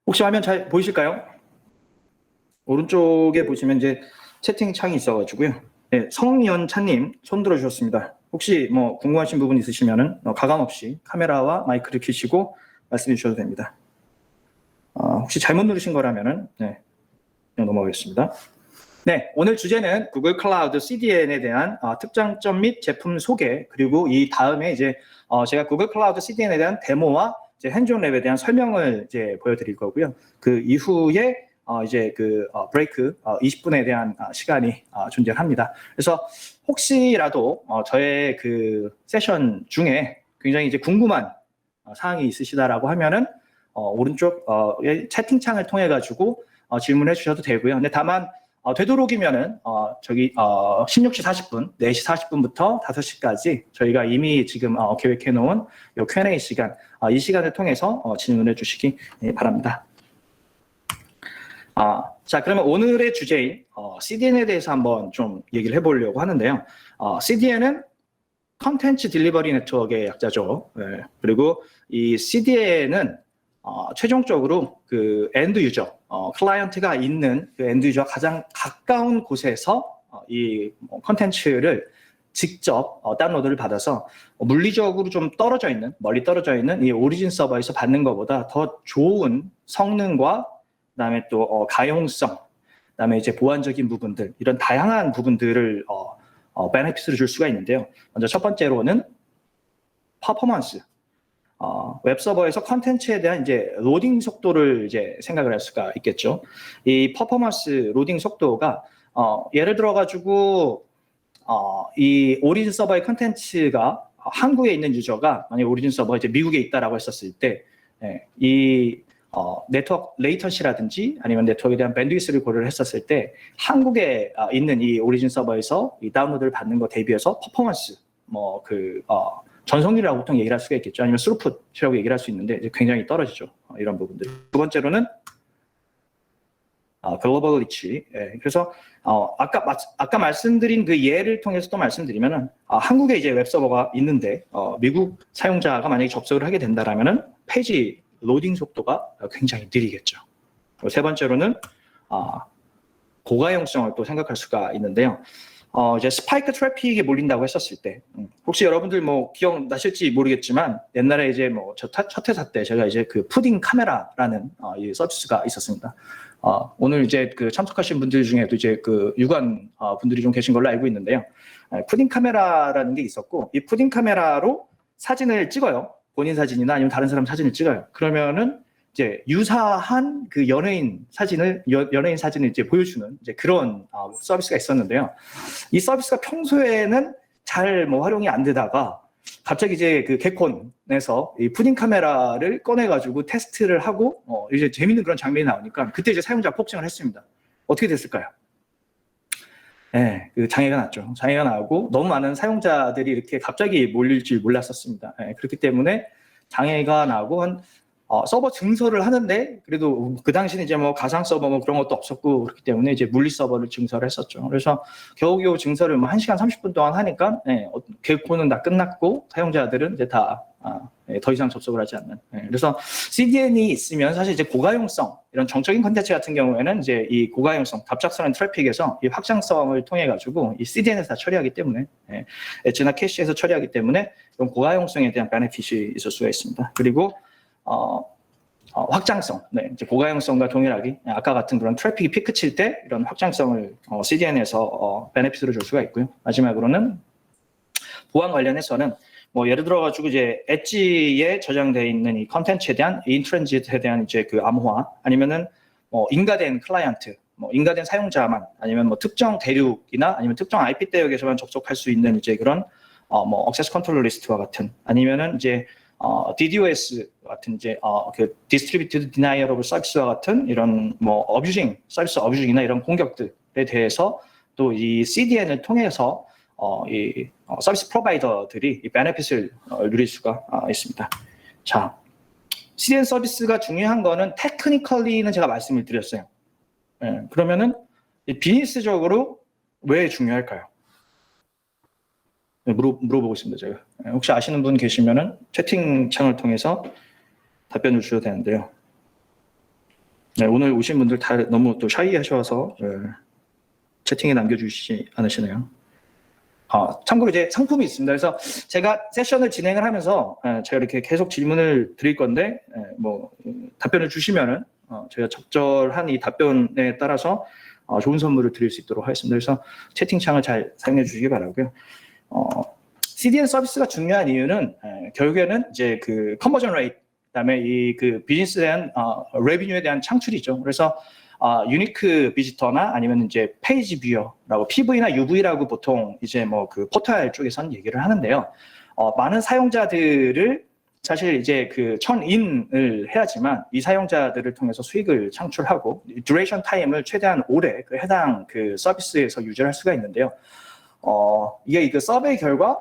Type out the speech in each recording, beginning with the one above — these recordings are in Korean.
혹시 화면 잘 보이실까요? 오른쪽에 보시면 이제 채팅창이 있어가지고요. 네, 성연차님 손 들어주셨습니다. 혹시 뭐 궁금하신 부분 있으시면은 가감 없이 카메라와 마이크를 켜시고 말씀해 주셔도 됩니다. 혹시 잘못 누르신 거라면은 네, 그냥 넘어가겠습니다. 네, 오늘 주제는 구글 클라우드 CDN에 대한 특장점 및 제품 소개, 그리고 이 다음에 이제 제가 구글 클라우드 CDN에 대한 데모와 이제 핸즈온 랩에 대한 설명을 이제 보여드릴 거고요. 그 이후에 이제 그 브레이크 20분에 대한 시간이 존재합니다. 그래서 혹시라도 저의 그 세션 중에 굉장히 이제 궁금한 사항이 있으시다라고 하면은 오른쪽 채팅창을 통해 가지고 질문해 주셔도 되고요. 근데 다만 되도록이면은 저기 16시 40분, 4시 40분부터 5시까지 저희가 이미 지금 계획해 놓은 요 Q&A 시간, 이 시간을 통해서 질문해 주시기 바랍니다. 자, 그러면 오늘의 주제인 CDN에 대해서 한번 좀 얘기를 해보려고 하는데요. CDN은 컨텐츠 딜리버리 네트워크의 약자죠. 네. 그리고 이 CDN은 최종적으로 그 엔드 유저, 클라이언트가 있는 그 엔드 유저와 가장 가까운 곳에서 이 컨텐츠를 직접 다운로드를 받아서 물리적으로 좀 떨어져 있는, 멀리 떨어져 있는 이 오리진 서버에서 받는 것보다 더 좋은 성능과 그다음에 또 가용성, 그다음에 이제 보안적인 부분들, 이런 다양한 부분들을 베네핏을 줄 수가 있는데요. 먼저 첫 번째로는 퍼포먼스. 웹서버에서 컨텐츠에 대한 이제 로딩 속도를 이제 생각을 할 수가 있겠죠. 이 퍼포먼스 로딩 속도가 예를 들어 가지고 이 오리진 서버의 컨텐츠가 한국에 있는 유저가 만약 오리진 서버가 이제 미국에 있다라고 했었을 때 이 네트워크 레이턴시라든지 아니면 네트워크에 대한 밴드위스를 고려를 했었을 때 한국에 있는 이 오리진 서버에서 이 다운로드를 받는 것 대비해서 퍼포먼스 전성률이라고 보통 얘기를 할 수가 있겠죠. 아니면 스루풋이라고 얘기를 할 수 있는데 이제 굉장히 떨어지죠. 이런 부분들. 두 번째로는 글로벌 리치. 그래서 아까 말씀드린 그 예를 통해서 또 말씀드리면은 한국에 이제 웹서버가 있는데 미국 사용자가 만약에 접속을 하게 된다라면은 페이지 로딩 속도가 굉장히 느리겠죠. 세 번째로는 고가용성을 또 생각할 수가 있는데요. 이제 스파이크 트래픽이 몰린다고 했었을 때, 혹시 여러분들 뭐 기억나실지 모르겠지만, 옛날에 이제 뭐 첫 회사 때 제가 이제 그 푸딩 카메라라는 이 서비스가 있었습니다. 오늘 이제 그 참석하신 분들 중에도 이제 그 유관 분들이 좀 계신 걸로 알고 있는데요. 푸딩 카메라라는 게 있었고, 이 푸딩 카메라로 사진을 찍어요. 본인 사진이나 아니면 다른 사람 사진을 찍어요. 그러면은 이제 유사한 그 연예인 사진을 이제 보여주는 이제 그런 서비스가 있었는데요. 이 서비스가 평소에는 잘 뭐 활용이 안 되다가 갑자기 이제 그 개콘에서 이 푸딩 카메라를 꺼내가지고 테스트를 하고 이제 재밌는 그런 장면이 나오니까 그때 이제 사용자 폭증을 했습니다. 어떻게 됐을까요? 그 장애가 났죠. 장애가 나고 너무 많은 사용자들이 이렇게 갑자기 몰릴 줄 몰랐었습니다. 그렇기 때문에 장애가 나고 서버 증설을 하는데 그래도 그 당시는 이제 뭐 가상 서버 뭐 그런 것도 없었고 그렇기 때문에 이제 물리 서버를 증설을 했었죠. 그래서 겨우겨우 증설을 뭐 1시간 30분 동안 하니까 개콘은 다 끝났고 사용자들은 이제 다 더 이상 접속을 하지 않는. 그래서 CDN이 있으면 사실 이제 고가용성 이런 정적인 콘텐츠 같은 경우에는 이제 이 고가용성 갑작스러운 트래픽에서 이 확장성을 통해 가지고 이 CDN에서 다 처리하기 때문에 엣지나 캐시에서 처리하기 때문에 이런 고가용성에 대한 베네핏이 있을 수가 있습니다. 그리고 확장성, 이제 고가용성과 동일하게 아까 같은 그런 트래픽이 피크 칠 때 이런 확장성을 CDN에서 베네핏으로 줄 수가 있고요. 마지막으로는 보안 관련해서는 뭐 예를 들어 가지고 이제 엣지에 저장되어 있는 이 컨텐츠에 대한 인트랜짓에 대한 이제 그 암호화 아니면은 인가된 클라이언트, 인가된 사용자만 아니면 뭐 특정 대륙이나 아니면 특정 IP 대역에서만 접속할 수 있는 이제 그런 액세스 컨트롤 리스트와 같은 아니면은 이제 DDoS 같은 이제 그 Distributed Denial of Service와 같은 이런 뭐 서비스 어뷰징이나 이런 공격들에 대해서 또 이 CDN을 통해서 이 서비스 프로바이더들이 이 베네핏을 누릴 수가 있습니다. 자, CDN 서비스가 중요한 거는 테크니컬리는 제가 말씀을 드렸어요. 그러면은 비즈니스적으로 왜 중요할까요? 물어보고 있습니다, 제가. 혹시 아시는 분 계시면은 채팅창을 통해서 답변을 주셔도 되는데요. 네, 오늘 오신 분들 다 너무 또 샤이하셔서 채팅에 남겨주시지 않으시네요. 참고로 이제 상품이 있습니다. 그래서 제가 세션을 진행을 하면서 제가 이렇게 계속 질문을 드릴 건데 답변을 주시면은 제가 적절한 이 답변에 따라서 좋은 선물을 드릴 수 있도록 하겠습니다. 그래서 채팅창을 잘 사용해 주시기 바라고요. CDN 서비스가 중요한 이유는 결국에는 이제 그 컨버전 레이트, 그다음에 이 그 비즈니스에 대한 레비뉴에 대한 창출이죠. 그래서 유니크 비지터나 아니면 이제 페이지 뷰어라고 PV나 UV라고 보통 이제 뭐 그 포털 쪽에서는 얘기를 하는데요. 많은 사용자들을 사실 이제 그 천인을 해야지만 이 사용자들을 통해서 수익을 창출하고 듀레이션 타임을 최대한 오래 그 해당 그 서비스에서 유지를 할 수가 있는데요. 이게 그 서베이 결과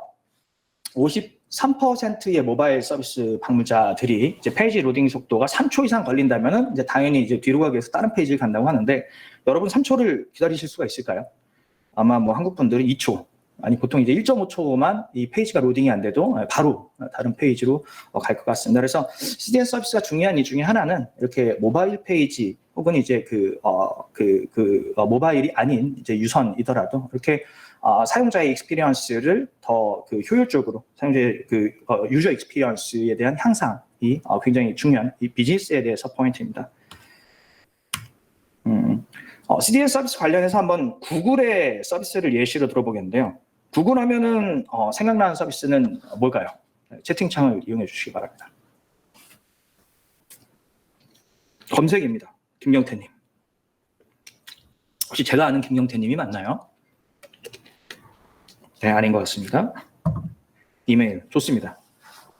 53%의 모바일 서비스 방문자들이 이제 페이지 로딩 속도가 3초 이상 걸린다면은 이제 당연히 이제 뒤로 가기 위해서 다른 페이지를 간다고 하는데 여러분 3초를 기다리실 수가 있을까요? 아마 뭐 한국 분들은 2초, 아니 보통 이제 1.5초만 이 페이지가 로딩이 안 돼도 바로 다른 페이지로 갈 것 같습니다. 그래서 CDN 서비스가 중요한 이유 중에 하나는 이렇게 모바일 페이지 혹은 이제 모바일이 아닌 이제 유선이더라도 이렇게 사용자의 익스피리언스를 더 그 효율적으로 사용자의 그 유저 익스피리언스에 대한 향상이 굉장히 중요한 이 비즈니스에 대해서 포인트입니다. CDN 서비스 관련해서 한번 구글의 서비스를 예시로 들어보겠는데요. 구글 하면은 생각나는 서비스는 뭘까요? 채팅창을 이용해 주시기 바랍니다. 검색입니다. 김경태님. 혹시 제가 아는 김경태님이 맞나요? 네, 아닌 것 같습니다. 이메일 좋습니다.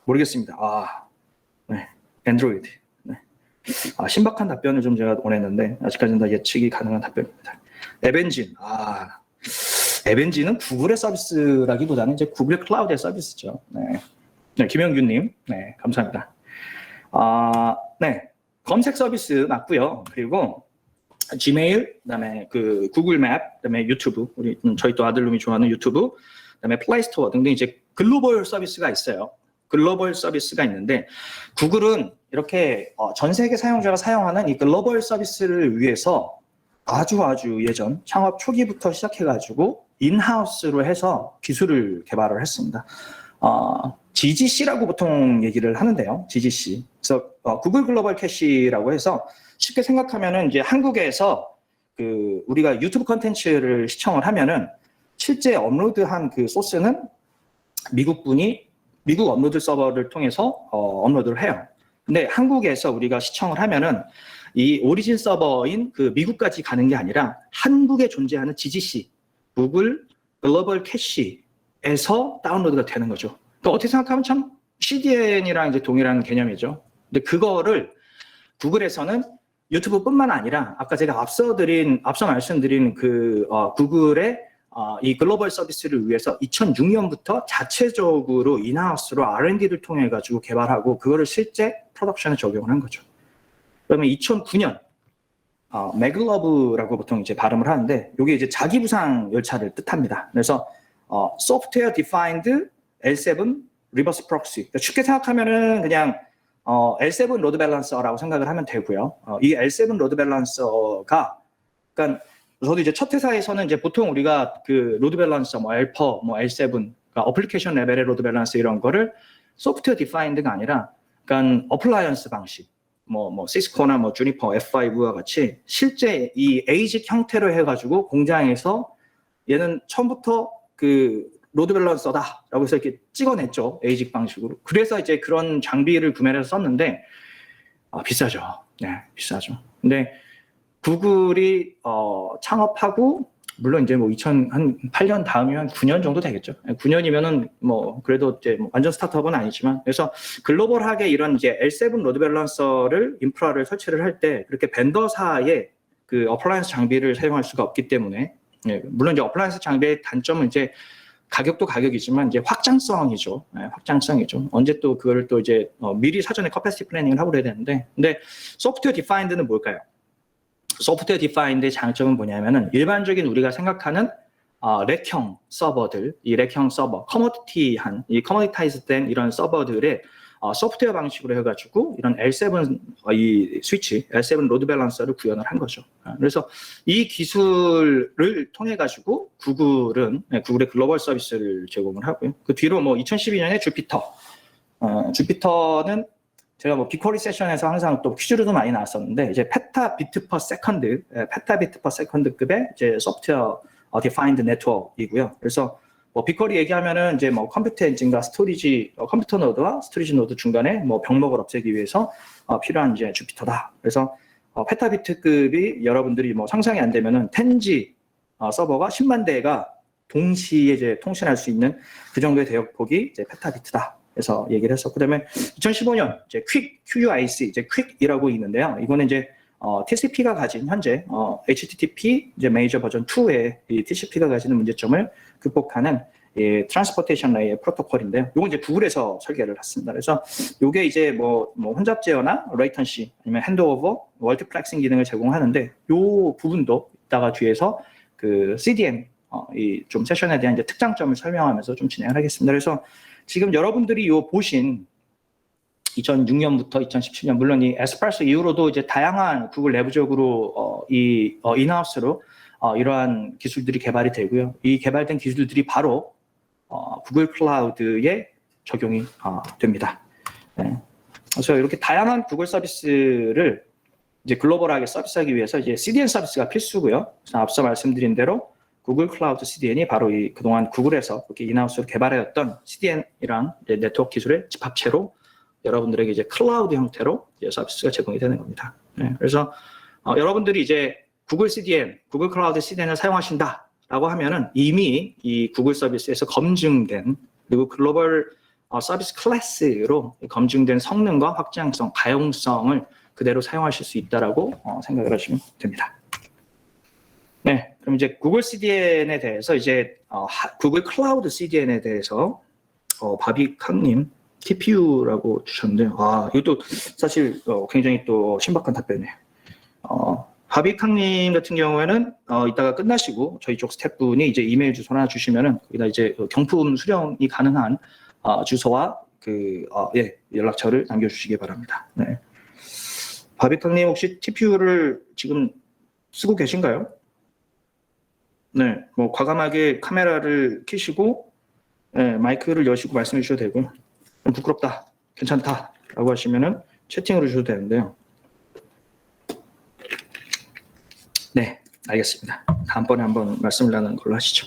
모르겠습니다. 네, 안드로이드. 네. 신박한 답변을 좀 제가 원했는데 아직까지는 다 예측이 가능한 답변입니다. 앱엔진. 앱엔진은 구글의 서비스라기보다는 이제 구글 클라우드의 서비스죠. 네, 김영균님, 네, 감사합니다. 네, 검색 서비스 맞고요. 그리고 지메일, 그다음에 그 구글 맵, 그다음에 유튜브, 저희 또 아들놈이 좋아하는 유튜브, 그다음에 플레이스토어 등등 이제 글로벌 서비스가 있어요. 글로벌 서비스가 있는데 구글은 이렇게 전 세계 사용자가 사용하는 이 글로벌 서비스를 위해서 아주 예전 창업 초기부터 시작해가지고 인하우스로 해서 기술을 개발을 했습니다. GGC라고 보통 얘기를 하는데요. GGC. 그래서 구글 글로벌 캐시라고 해서 쉽게 생각하면은 이제 한국에서 그 우리가 유튜브 컨텐츠를 시청을 하면은 실제 업로드한 그 소스는 미국 분이 미국 업로드 서버를 통해서 업로드를 해요. 근데 한국에서 우리가 시청을 하면은 이 오리진 서버인 그 미국까지 가는 게 아니라 한국에 존재하는 GGC, 구글 글로벌 캐시에서 다운로드가 되는 거죠. 그러니까 어떻게 생각하면 참 CDN이랑 이제 동일한 개념이죠. 근데 그거를 구글에서는 유튜브뿐만 아니라 아까 제가 앞서 말씀드린 그 구글의 이 글로벌 서비스를 위해서 2006년부터 자체적으로 인하우스로 R&D를 통해 가지고 개발하고 그거를 실제 프로덕션에 적용을 한 거죠. 그러면 2009년 맥러브라고 보통 이제 발음을 하는데 이게 이제 자기부상 열차를 뜻합니다. 그래서 소프트웨어 디파인드 L7 리버스 프록시. 그러니까 쉽게 생각하면은 그냥 L7 로드 밸런서라고 생각을 하면 되고요. 이 L7 로드 밸런서가 그러니까 저도 이제 첫 회사에서는 이제 보통 우리가 그 로드 밸런서 뭐 L4, 뭐 L7, 그러니까 어플리케이션 레벨의 로드 밸런서 이런 거를 소프트웨어 디파인드가 아니라 그러니까 어플라이언스 방식, 뭐 시스코나 뭐 주니퍼 F5와 같이 실제 이 에이직 형태로 해가지고 공장에서 얘는 처음부터 그 로드 밸런서다라고 해서 이렇게 찍어냈죠. 에이직 방식으로. 그래서 이제 그런 장비를 구매를 해서 썼는데 비싸죠. 네, 비싸죠. 근데 구글이 창업하고 물론 이제 뭐 2008년 다음이면 9년 정도 되겠죠. 9년이면은 뭐 그래도 이제 뭐 완전 스타트업은 아니지만 그래서 글로벌하게 이런 이제 L7 로드 밸런서를 인프라를 설치를 할 때 그렇게 벤더사의 그 어플라이언스 장비를 사용할 수가 없기 때문에 물론 이제 어플라이언스 장비의 단점은 이제 가격도 가격이지만 이제 확장성이죠. 확장성이죠. 언제 또 그거를 또 이제 미리 사전에 커패시티 플래닝을 하고 그래야 되는데 근데 소프트웨어 디파인드는 뭘까요? 소프트웨어 디파인드의 장점은 뭐냐면은 일반적인 우리가 생각하는 렉형 서버들, 이 렉형 서버, 이 커머디타이즈된 이런 서버들의 소프트웨어 방식으로 해가지고 이런 L7 이 스위치, L7 로드 밸런서를 구현을 한 거죠. 그래서 이 기술을 통해 가지고 구글은 구글의 글로벌 서비스를 제공을 하고요. 그 뒤로 뭐 2012년에 주피터는 제가 뭐 빅쿼리 세션에서 항상 또 퀴즈로도 많이 나왔었는데 이제 페타비트 퍼 세컨드급의 이제 소프트웨어 디파인드 네트워크이고요. 그래서 뭐 빅쿼리 얘기하면은 이제 뭐 컴퓨터 엔진과 스토리지 컴퓨터 노드와 스토리지 노드 중간에 뭐 병목을 없애기 위해서 필요한 이제 주피터다. 그래서 페타비트급이 여러분들이 뭐 상상이 안 되면은 텐지 서버가 10만 대가 동시에 이제 통신할 수 있는 그 정도의 대역폭이 이제 페타비트다. 그래서 얘기를 했었고, 그다음에 2015년 이제 QUIC 이제 퀵이라고 있는데요. 이거는 이제 TCP가 가진 현재 HTTP 이제 메이저 버전 2의 이 TCP가 가지는 문제점을 극복하는 이 트랜스포테이션 레이의 프로토콜인데요. 이건 이제 구글에서 설계를 했습니다. 그래서 이게 이제 뭐 혼잡 제어나 레이턴시 아니면 핸드오버, 멀티플렉싱 기능을 제공하는데 이 부분도 이따가 뒤에서 그 CDN 이 좀 세션에 대한 이제 특장점을 설명하면서 좀 진행을 하겠습니다. 그래서 지금 여러분들이 요 보신 2006년부터 2017년 물론 이 에스프레소 이후로도 이제 다양한 구글 내부적으로 인하우스로 이러한 기술들이 개발이 되고요. 이 개발된 기술들이 바로 구글 클라우드에 적용이 됩니다. 네. 그래서 이렇게 다양한 구글 서비스를 이제 글로벌하게 서비스하기 위해서 이제 CDN 서비스가 필수고요. 앞서 말씀드린 대로 구글 클라우드 CDN이 바로 이 그동안 구글에서 이렇게 인하우스로 개발해왔던 CDN이랑 네트워크 기술의 집합체로 여러분들에게 이제 클라우드 형태로 이제 서비스가 제공이 되는 겁니다. 네, 그래서 여러분들이 이제 구글 CDN, 구글 클라우드 CDN을 사용하신다라고 하면은 이미 이 구글 서비스에서 검증된 그리고 글로벌 서비스 클래스로 검증된 성능과 확장성, 가용성을 그대로 사용하실 수 있다라고 생각을 하시면 됩니다. 네, 그럼 이제 구글 CDN에 대해서 이제 구글 클라우드 CDN에 대해서 바비캉님 TPU라고 주셨는데요. 이것도 사실 굉장히 또 신박한 답변이에요. 바비캉님 같은 경우에는 이따가 끝나시고 저희 쪽 스태프분이 이제 이메일 주소 하나 주시면은 거기다 이제 경품 수령이 가능한 주소와 연락처를 남겨주시기 바랍니다. 네. 바비캉님 혹시 TPU를 지금 쓰고 계신가요? 네, 뭐 과감하게 카메라를 켜시고 마이크를 여시고 말씀해 주셔도 되고요. 좀 부끄럽다, 괜찮다라고 하시면은 채팅으로 주셔도 되는데요. 네, 알겠습니다. 다음번에 한번 말씀을 나누는 걸로 하시죠.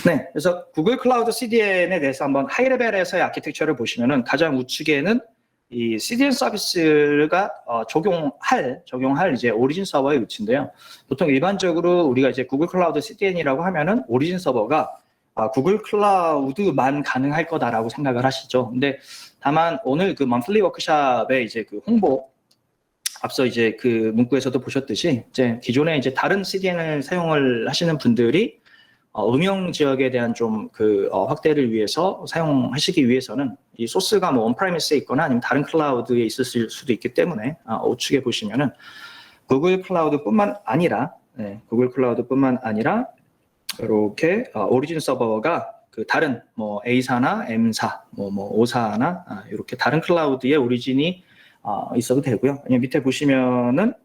네, 그래서 구글 클라우드 CDN에 대해서 한번 하이레벨에서의 아키텍처를 보시면은 가장 우측에는 이 CDN 서비스가 적용할 이제 오리진 서버의 위치인데요. 보통 일반적으로 우리가 이제 구글 클라우드 CDN이라고 하면은 오리진 서버가 구글 클라우드만 가능할 거다라고 생각을 하시죠. 근데 다만 오늘 그 먼슬리 워크숍의 이제 그 홍보 앞서 이제 그 문구에서도 보셨듯이 이제 기존에 이제 다른 CDN을 사용을 하시는 분들이 응용 지역에 대한 좀 그 확대를 위해서 사용하시기 위해서는 이 소스가 뭐 온프라미스에 있거나 아니면 다른 클라우드에 있을 수도 있기 때문에 우측에 보시면은 구글 클라우드뿐만 아니라 이렇게 오리진 서버가 그 다른 뭐 A사나 M사, 뭐 O사나 이렇게 다른 클라우드의 오리진이 있어도 되고요. 아니면 밑에 보시면은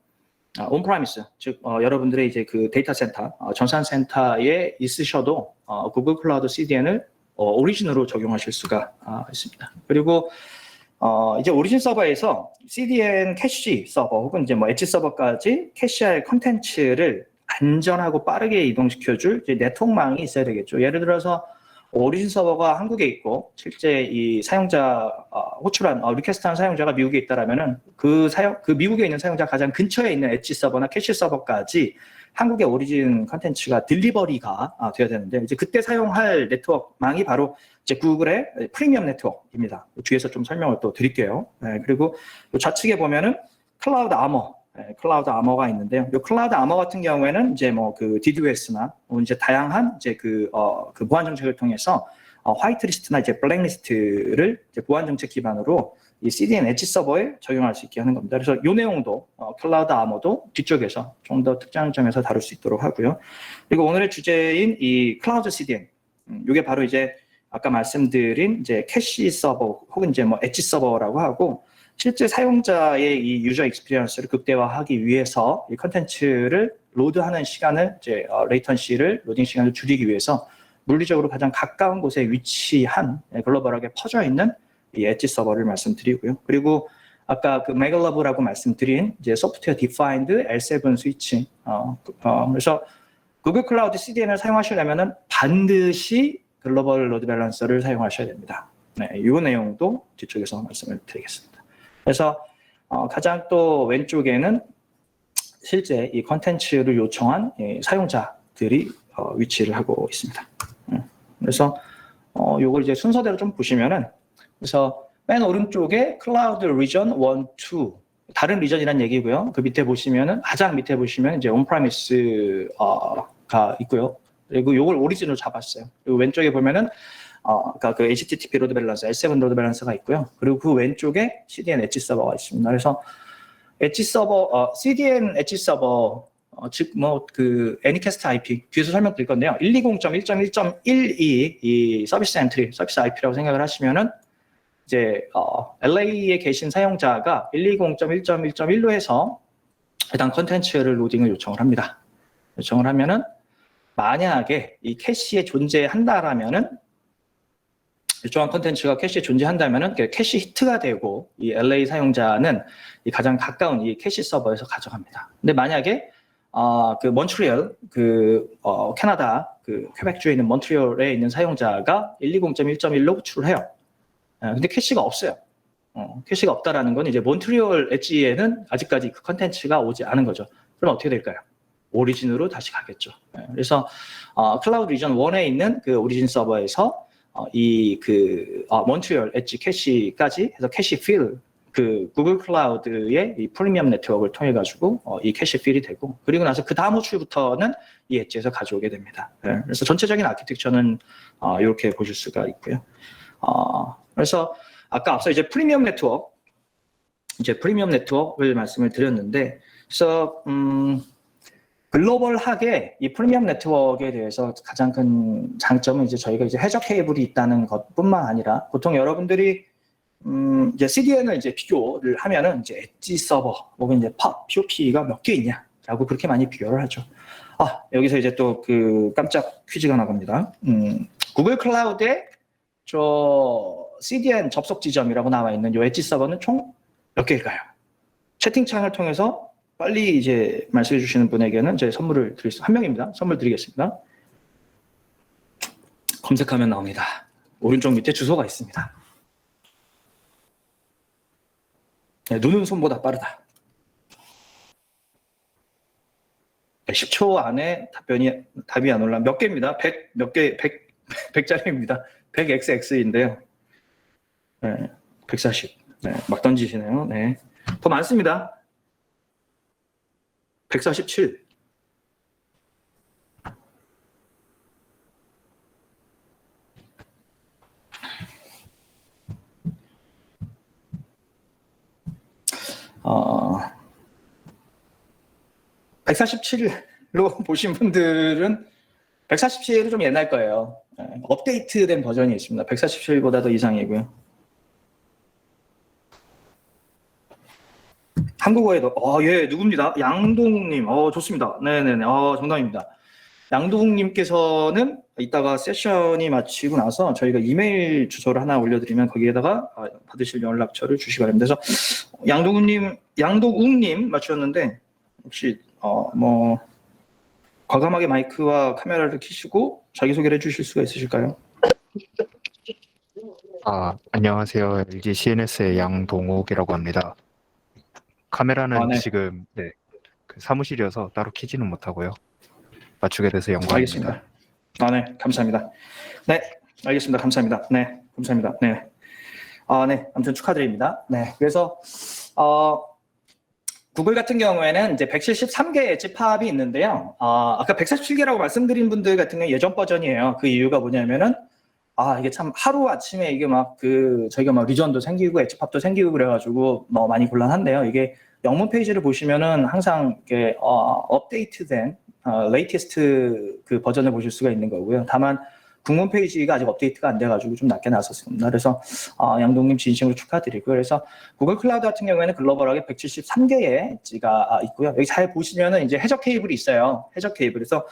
온프라미스, 즉 여러분들의 이제 그 데이터 센터, 전산 센터에 있으셔도 구글 클라우드 CDN을 오리진으로 적용하실 수가 있습니다. 그리고 이제 오리진 서버에서 CDN 캐시 서버 혹은 이제 뭐 엣지 서버까지 캐시할 컨텐츠를 안전하고 빠르게 이동시켜줄 이제 네트워크망이 있어야 되겠죠. 예를 들어서 오리진 서버가 한국에 있고 실제 이 사용자 호출한 리퀘스트한 사용자가 미국에 있다라면은 그 미국에 있는 사용자 가장 근처에 있는 엣지 서버나 캐시 서버까지 한국의 오리진 컨텐츠가 딜리버리가 되어야 되는데 이제 그때 사용할 네트워크망이 바로 이제 구글의 프리미엄 네트워크입니다. 뒤에서 좀 설명을 또 드릴게요. 네, 그리고 좌측에 보면은 클라우드 아머가 있는데요. 이 클라우드 아머 같은 경우에는 이제 뭐 그 DDoS나 이제 다양한 이제 그 보안 정책을 통해서 화이트리스트나 이제 블랙리스트를 이제 보안 정책 기반으로 이 CDN 엣지 서버에 적용할 수 있게 하는 겁니다. 그래서 이 내용도 클라우드 아머도 뒤쪽에서 좀 더 특장점에서 다룰 수 있도록 하고요. 그리고 오늘의 주제인 이 클라우드 CDN, 이게 바로 이제 아까 말씀드린 이제 캐시 서버 혹은 이제 뭐 엣지 서버라고 하고 실제 사용자의 이 유저 익스피리언스를 극대화하기 위해서 이 컨텐츠를 로드하는 시간을 이제 레이턴시를 로딩 시간을 줄이기 위해서 물리적으로 가장 가까운 곳에 위치한 글로벌하게 퍼져 있는 이 엣지 서버를 말씀드리고요. 그리고 아까 그 메갈러브라고 말씀드린 이제 소프트웨어 디파인드 L7 스위치. 그래서 구글 클라우드 CDN을 사용하시려면은 반드시 글로벌 로드 밸런서를 사용하셔야 됩니다. 네, 이 내용도 뒤쪽에서 말씀을 드리겠습니다. 그래서 가장 또 왼쪽에는 실제 이 컨텐츠를 요청한 사용자들이 위치를 하고 있습니다. 그래서 요걸 이제 순서대로 좀 보시면은 그래서 맨 오른쪽에 클라우드 리전 1, 2 다른 리전이란 얘기고요. 그 밑에 보시면은 가장 밑에 보시면 이제 온프라미스가 있고요. 그리고 요걸 오리진으로 잡았어요. 그리고 왼쪽에 보면은 그러니까 그 HTTP 로드 밸런서, L7 로드 밸런서가 있고요. 그리고 그 왼쪽에 CDN 엣지 서버가 있습니다. 그래서 엣지 서버, CDN 엣지 서버, 즉 뭐 그 애니캐스트 IP 뒤에서 설명드릴 건데요. 120.1.1.12 이 서비스 엔트리, 서비스 IP라고 생각을 하시면은 이제 LA에 계신 사용자가 120.1.1.1로 해서 해당 컨텐츠를 로딩을 요청을 합니다. 요청을 하면은 만약에 이 캐시에 존재한다라면은 일정한 컨텐츠가 캐시에 존재한다면은 캐시 히트가 되고 이 LA 사용자는 이 가장 가까운 이 캐시 서버에서 가져갑니다. 근데 만약에 그 몬트리올 캐나다 그 퀘벡주에 있는 몬트리올에 있는 사용자가 120.1.1로 호출을 해요. 근데 캐시가 없어요. 캐시가 없다라는 건 이제 몬트리올 엣지에는 아직까지 그 컨텐츠가 오지 않은 거죠. 그럼 어떻게 될까요? 오리진으로 다시 가겠죠. 그래서 클라우드 리전 1에 있는 그 오리진 서버에서 몬트리올 엣지 캐시까지 해서 캐시 필 그 구글 클라우드의 이 프리미엄 네트워크를 통해 가지고 이 캐시 필이 되고 그리고 나서 그 다음 호출부터는 이 엣지에서 가져오게 됩니다. 그래서 전체적인 아키텍처는 이렇게 보실 수가 있고요. 그래서 아까 앞서 이제 프리미엄 네트워크를 말씀을 드렸는데 그래서 글로벌하게 이 프리미엄 네트워크에 대해서 가장 큰 장점은 이제 저희가 이제 해저 케이블이 있다는 것뿐만 아니라 보통 여러분들이 이제 CDN을 이제 비교를 하면은 이제 엣지 서버 혹은 이제 POP가 몇 개 있냐라고 그렇게 많이 비교를 하죠. 여기서 이제 또 그 깜짝 퀴즈가 나갑니다. 구글 클라우드에 저 CDN 접속 지점이라고 나와 있는 이 엣지 서버는 총 몇 개일까요? 채팅창을 통해서 빨리 이제 말씀해 주시는 분에게는 제 선물을 드리겠습니다. 한 명입니다. 선물 드리겠습니다. 검색하면 나옵니다. 오른쪽 밑에 주소가 있습니다. 네, 눈은 손보다 빠르다. 10초 안에 답이 안 올라. 몇 개입니다. 100자리입니다. 100xx인데요. 네, 140. 네, 막 던지시네요. 네. 더 많습니다. 147. 어, 147로 보신 분들은 147은 좀 옛날 거예요. 업데이트된 버전이 있습니다. 147보다 더 이상이고요. 한국어에도 예, 누굽니다. 양동욱님. 좋습니다. 네네네. 정답입니다. 양동욱님께서는 이따가 세션이 마치고 나서 저희가 이메일 주소를 하나 올려드리면 거기에다가 받으실 연락처를 주시기 바랍니다. 그래서 양동욱님 맞추셨는데 혹시 뭐 과감하게 마이크와 카메라를 켜시고 자기소개를 해주실 수가 있으실까요? 안녕하세요. LG CNS의 양동욱이라고 합니다. 카메라는 네. 지금 그 사무실이어서 따로 켜지는 못하고요. 맞추게 돼서 영광입니다. 알겠습니다. 네, 감사합니다. 네, 알겠습니다. 감사합니다. 네, 감사합니다. 네. 네, 아무튼 축하드립니다. 네, 그래서 구글 같은 경우에는 이제 173개의 엣지 팝이 있는데요. 아까 147개라고 말씀드린 분들 같은 경우 예전 버전이에요. 그 이유가 뭐냐면은 이게 참 하루 아침에 이게 저희가 막 리전도 생기고 엣지 팝도 생기고 그래가지고 많이 곤란한데요. 이게 영문 페이지를 보시면은 항상 이게 업데이트된 레이티스트 그 버전을 보실 수가 있는 거고요. 다만 궁문 페이지가 아직 업데이트가 안 돼가지고 좀 낮게 나왔었습니다. 그래서 양동님 진심으로 축하드리고요. 그래서 구글 클라우드 같은 경우에는 글로벌하게 173개의 엣지가 있고요. 여기 잘 보시면은 이제 해저 케이블이 있어요. 해저 케이블. 그래서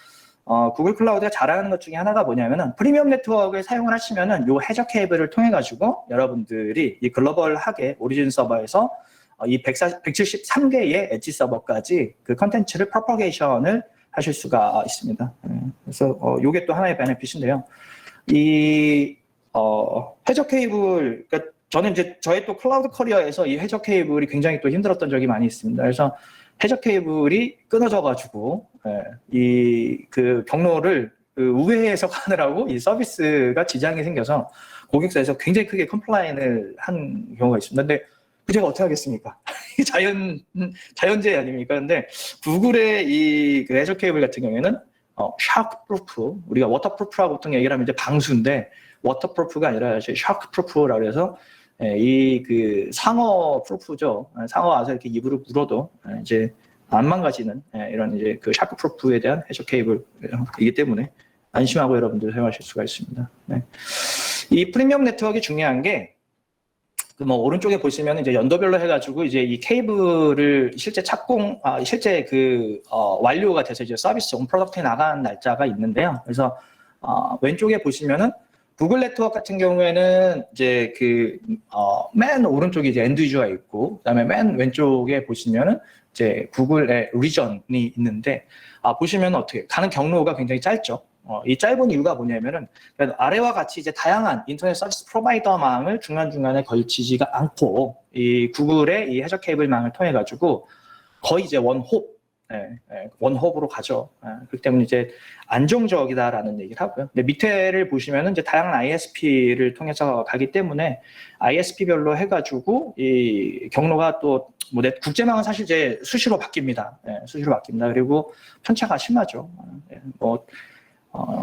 구글 클라우드가 잘하는 것 중에 하나가 뭐냐면은 프리미엄 네트워크를 사용을 하시면은 요 해저 케이블을 통해 가지고 여러분들이 이 글로벌하게 오리진 서버에서 이 173개의 엣지 서버까지 그 컨텐츠를 프로퍼게이션을 하실 수가 있습니다. 그래서 요게 또 하나의 베네핏인데요. 이 해저 케이블, 그러니까 저는 이제 저의 또 클라우드 커리어에서 이 해저 케이블이 굉장히 또 힘들었던 적이 많이 있습니다. 그래서 해저 케이블이 끊어져가지고 이 그 경로를 그 우회해서 가느라고 이 서비스가 지장이 생겨서 고객사에서 굉장히 크게 컴플레인을 한 경우가 있습니다. 근데 그 제가 어떻게 하겠습니까? 자연재해 아닙니까? 근데 구글의 이 그 해저 케이블 같은 경우에는 샤크프루프, 우리가 워터프루프라고 보통 얘기를 하면 이제 방수인데 워터프루프가 아니라 샤크프루프라고 해서 이 그 상어 프루프죠. 상어 와서 이렇게 입으로 물어도 이제 안 망가지는 이런 이제 그 샤크프루프에 대한 해저 케이블이기 때문에 안심하고 여러분들 사용하실 수가 있습니다. 네. 이 프리미엄 네트워크가 중요한 게 그 뭐 오른쪽에 보시면 이제 연도별로 해가지고 이제 이 케이블을 실제 실제 그 완료가 돼서 이제 서비스 온 프로덕트에 나간 날짜가 있는데요. 그래서 왼쪽에 보시면은 구글 네트워크 같은 경우에는 이제 그 맨 오른쪽에 이제 엔드 유저가 있고, 그다음에 맨 왼쪽에 보시면은 이제 구글의 리전이 있는데 보시면 어떻게 가는 경로가 굉장히 짧죠. 이 짧은 이유가 뭐냐면은 아래와 같이 이제 다양한 인터넷 서비스 프로바이더망을 중간중간에 걸치지가 않고 이 구글의 이 해저 케이블망을 통해 가지고 거의 이제 원홉으로 가죠. 그렇기 때문에 이제 안정적이다라는 얘기를 하고요. 근데 밑에를 보시면은 이제 다양한 ISP를 통해서 가기 때문에 ISP별로 해가지고 이 경로가 또 뭐 국제망은 사실 이제 수시로 바뀝니다. 수시로 바뀝니다. 그리고 편차가 심하죠. 뭐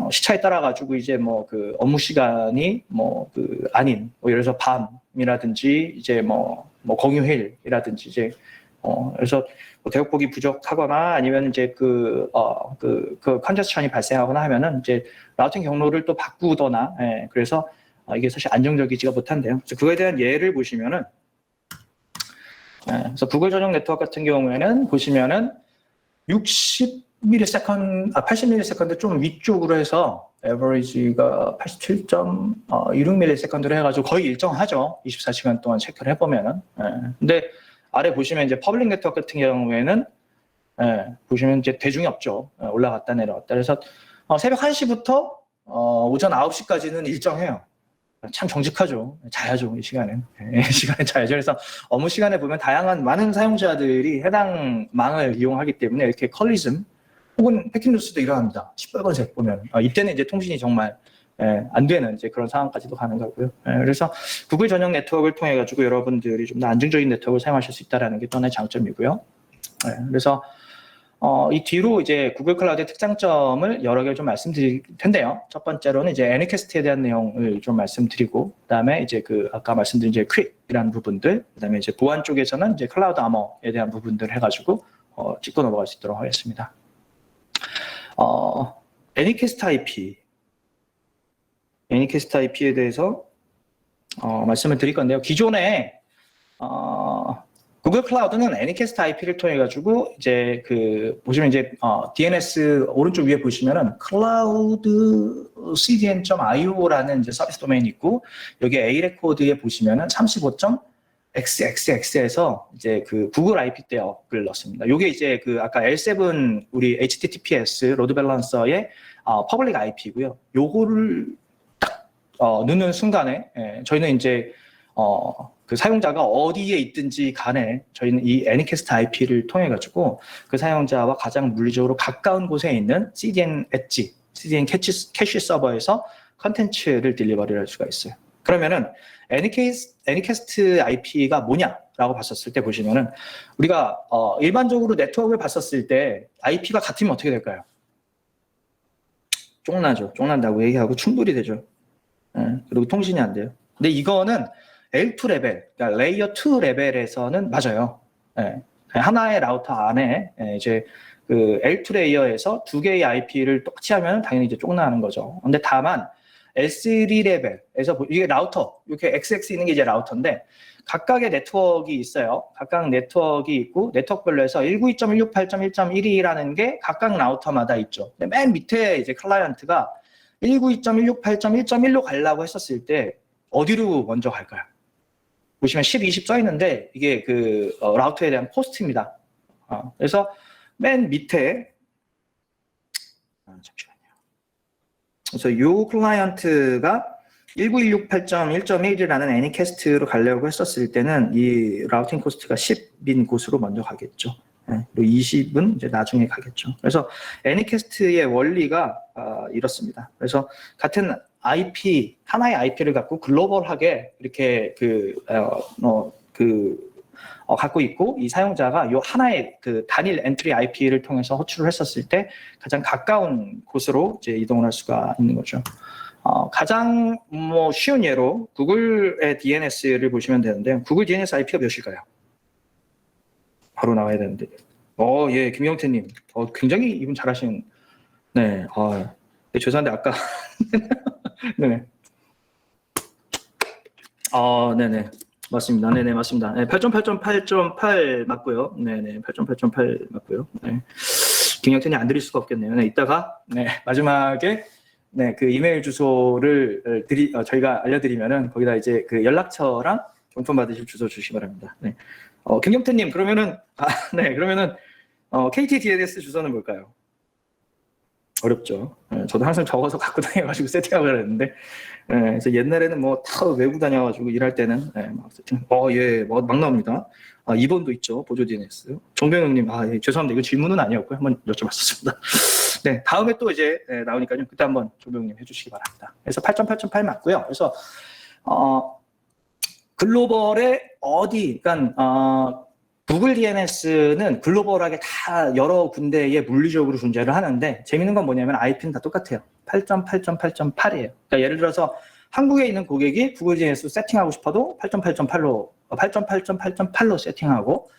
시차에 따라 가지고 이제 뭐 그 업무 시간이 뭐 그 아닌 뭐 예를 들어서 밤이라든지 이제 뭐 공휴일이라든지 이제 그래서 뭐 대역폭이 부족하거나 아니면 이제 그 컨저스션이 발생하거나 하면은 이제 라우팅 경로를 또 바꾸거나 그래서 이게 사실 안정적이지가 못한데요. 그래서 그거에 대한 예를 보시면은 그래서 구글 전용 네트워크 같은 경우에는 보시면은 80ms 좀 위쪽으로 해서 에버리지가 87.16ms 해가지고 거의 일정하죠. 24시간 동안 체크를 해보면은. 근데 아래 보시면 이제 퍼블릭 네트워크 같은 경우에는 보시면 이제 대중이 없죠. 올라갔다 내려왔다. 그래서 새벽 1시부터 오전 9시까지는 일정해요. 참 정직하죠. 자야죠, 이 시간엔. 이 시간에 자야죠. 그래서 업무 시간에 보면 많은 사용자들이 해당 망을 이용하기 때문에 이렇게 컬리즘 혹은 패킷 로스도 일어납니다. 시뻘건색 보면. 이때는 이제 통신이 정말 안 되는 이제 그런 상황까지도 가는 거고요. 그래서 구글 전용 네트워크를 통해 가지고 여러분들이 좀 더 안정적인 네트워크를 사용하실 수 있다라는 게 또 하나의 장점이고요. 그래서 이 뒤로 이제 구글 클라우드의 특장점을 여러 개를 좀 말씀드릴 텐데요. 첫 번째로는 이제 애니캐스트에 대한 내용을 좀 말씀드리고, 그다음에 이제 그 아까 말씀드린 이제 퀵이라는 부분들, 그다음에 이제 보안 쪽에서는 이제 클라우드 아머에 대한 부분들 해가지고 짚고 넘어갈 수 있도록 하겠습니다. 애니캐스트 IP에 대해서 말씀을 드릴 건데요. 기존에 구글 클라우드는 애니캐스트 IP를 통해 가지고 이제 그 보시면 이제 DNS 오른쪽 위에 보시면은 cloud cdn.io라는 이제 서비스 도메인이 있고 여기 A 레코드에 보시면은 35.xxx에서 이제 그 구글 IP 대역을 넣습니다. 요게 이제 그 아까 L7 우리 HTTPS 로드 밸런서의 퍼블릭 IP고요. 요거를 딱 넣는 순간에 저희는 이제 그 사용자가 어디에 있든지 간에 저희는 이 애니캐스트 IP를 통해 가지고 그 사용자와 가장 물리적으로 가까운 곳에 있는 CDN 엣지, CDN 캐시 서버에서 컨텐츠를 딜리버리를 할 수가 있어요. 그러면은 애니캐스트 IP가 뭐냐라고 봤었을 때 보시면은 우리가 일반적으로 네트워크를 봤었을 때 IP가 같으면 어떻게 될까요? 쫑나죠. 쫑난다고 얘기하고 충돌이 되죠. 그리고 통신이 안 돼요. 근데 이거는 L2 레벨, 그러니까 레이어 2 레벨에서는 맞아요. 하나의 라우터 안에 이제 그 L2 레이어에서 두 개의 IP를 똑같이 하면 당연히 이제 쫑나는 거죠. 근데 다만 L3 레벨에서 이게 라우터 이렇게 XX 있는 게 이제 라우터인데 각각의 네트워크가 있어요. 각각 네트워크가 있고 네트워크별로 해서 192.168.1.12라는 게 각각 라우터마다 있죠. 근데 맨 밑에 이제 클라이언트가 192.168.1.1로 가려고 했었을 때 어디로 먼저 갈까요? 보시면 10, 20 써 있는데 이게 그 라우터에 대한 포스트입니다. 그래서 맨 밑에 잠시만요. 그래서 이 클라이언트가 192.168.1.1이라는 애니캐스트로 가려고 했었을 때는 이 라우팅 코스트가 10인 곳으로 먼저 가겠죠. 그리고 20은 이제 나중에 가겠죠. 그래서 애니캐스트의 원리가 이렇습니다. 그래서 같은 IP, 하나의 IP를 갖고 글로벌하게 이렇게 갖고 있고 이 사용자가 이 하나의 그 단일 엔트리 IP를 통해서 호출을 했었을 때 가장 가까운 곳으로 이제 이동을 할 수가 있는 거죠. 가장 쉬운 예로 구글의 DNS를 보시면 되는데 구글 DNS IP가 몇일까요? 바로 나와야 되는데. 예, 김영태님. 굉장히 이분 잘하신. 네, 네, 죄송한데 아까. 네. 네네. 맞습니다. 네네, 맞습니다. 네, 8.8.8.8 맞고요. 네네, 8.8.8 맞고요. 네. 김영태님 안 드릴 수가 없겠네요. 네, 이따가, 네, 마지막에, 네, 그 이메일 주소를 저희가 알려드리면은 거기다 이제 그 연락처랑 경품 받으실 주소 주시기 바랍니다. 네. 김영태님, 그러면은, 네, 그러면은, KT DNS 주소는 뭘까요? 어렵죠. 저도 항상 적어서 갖고 다녀가지고 세팅하고 그랬는데, 그래서 옛날에는 뭐 다 외국 다녀가지고 일할 때는 막 세팅. 예, 막 나옵니다. 2번도 있죠. 보조 DNS. 정병영님, 예, 죄송합니다. 이거 질문은 아니었고요. 한번 여쭤봤었습니다. 네, 다음에 또 이제 나오니까요. 그때 한번 정병영님 해주시기 바랍니다. 그래서 8.8.8 맞고요. 그래서 글로벌에 그러니까 구글 DNS는 글로벌하게 다 여러 군데에 물리적으로 존재를 하는데 재밌는 건 뭐냐면 IP는 다 똑같아요. 8.8.8.8이에요. 그러니까 예를 들어서 한국에 있는 고객이 구글 DNS 세팅하고 싶어도 8.8.8로 세팅하고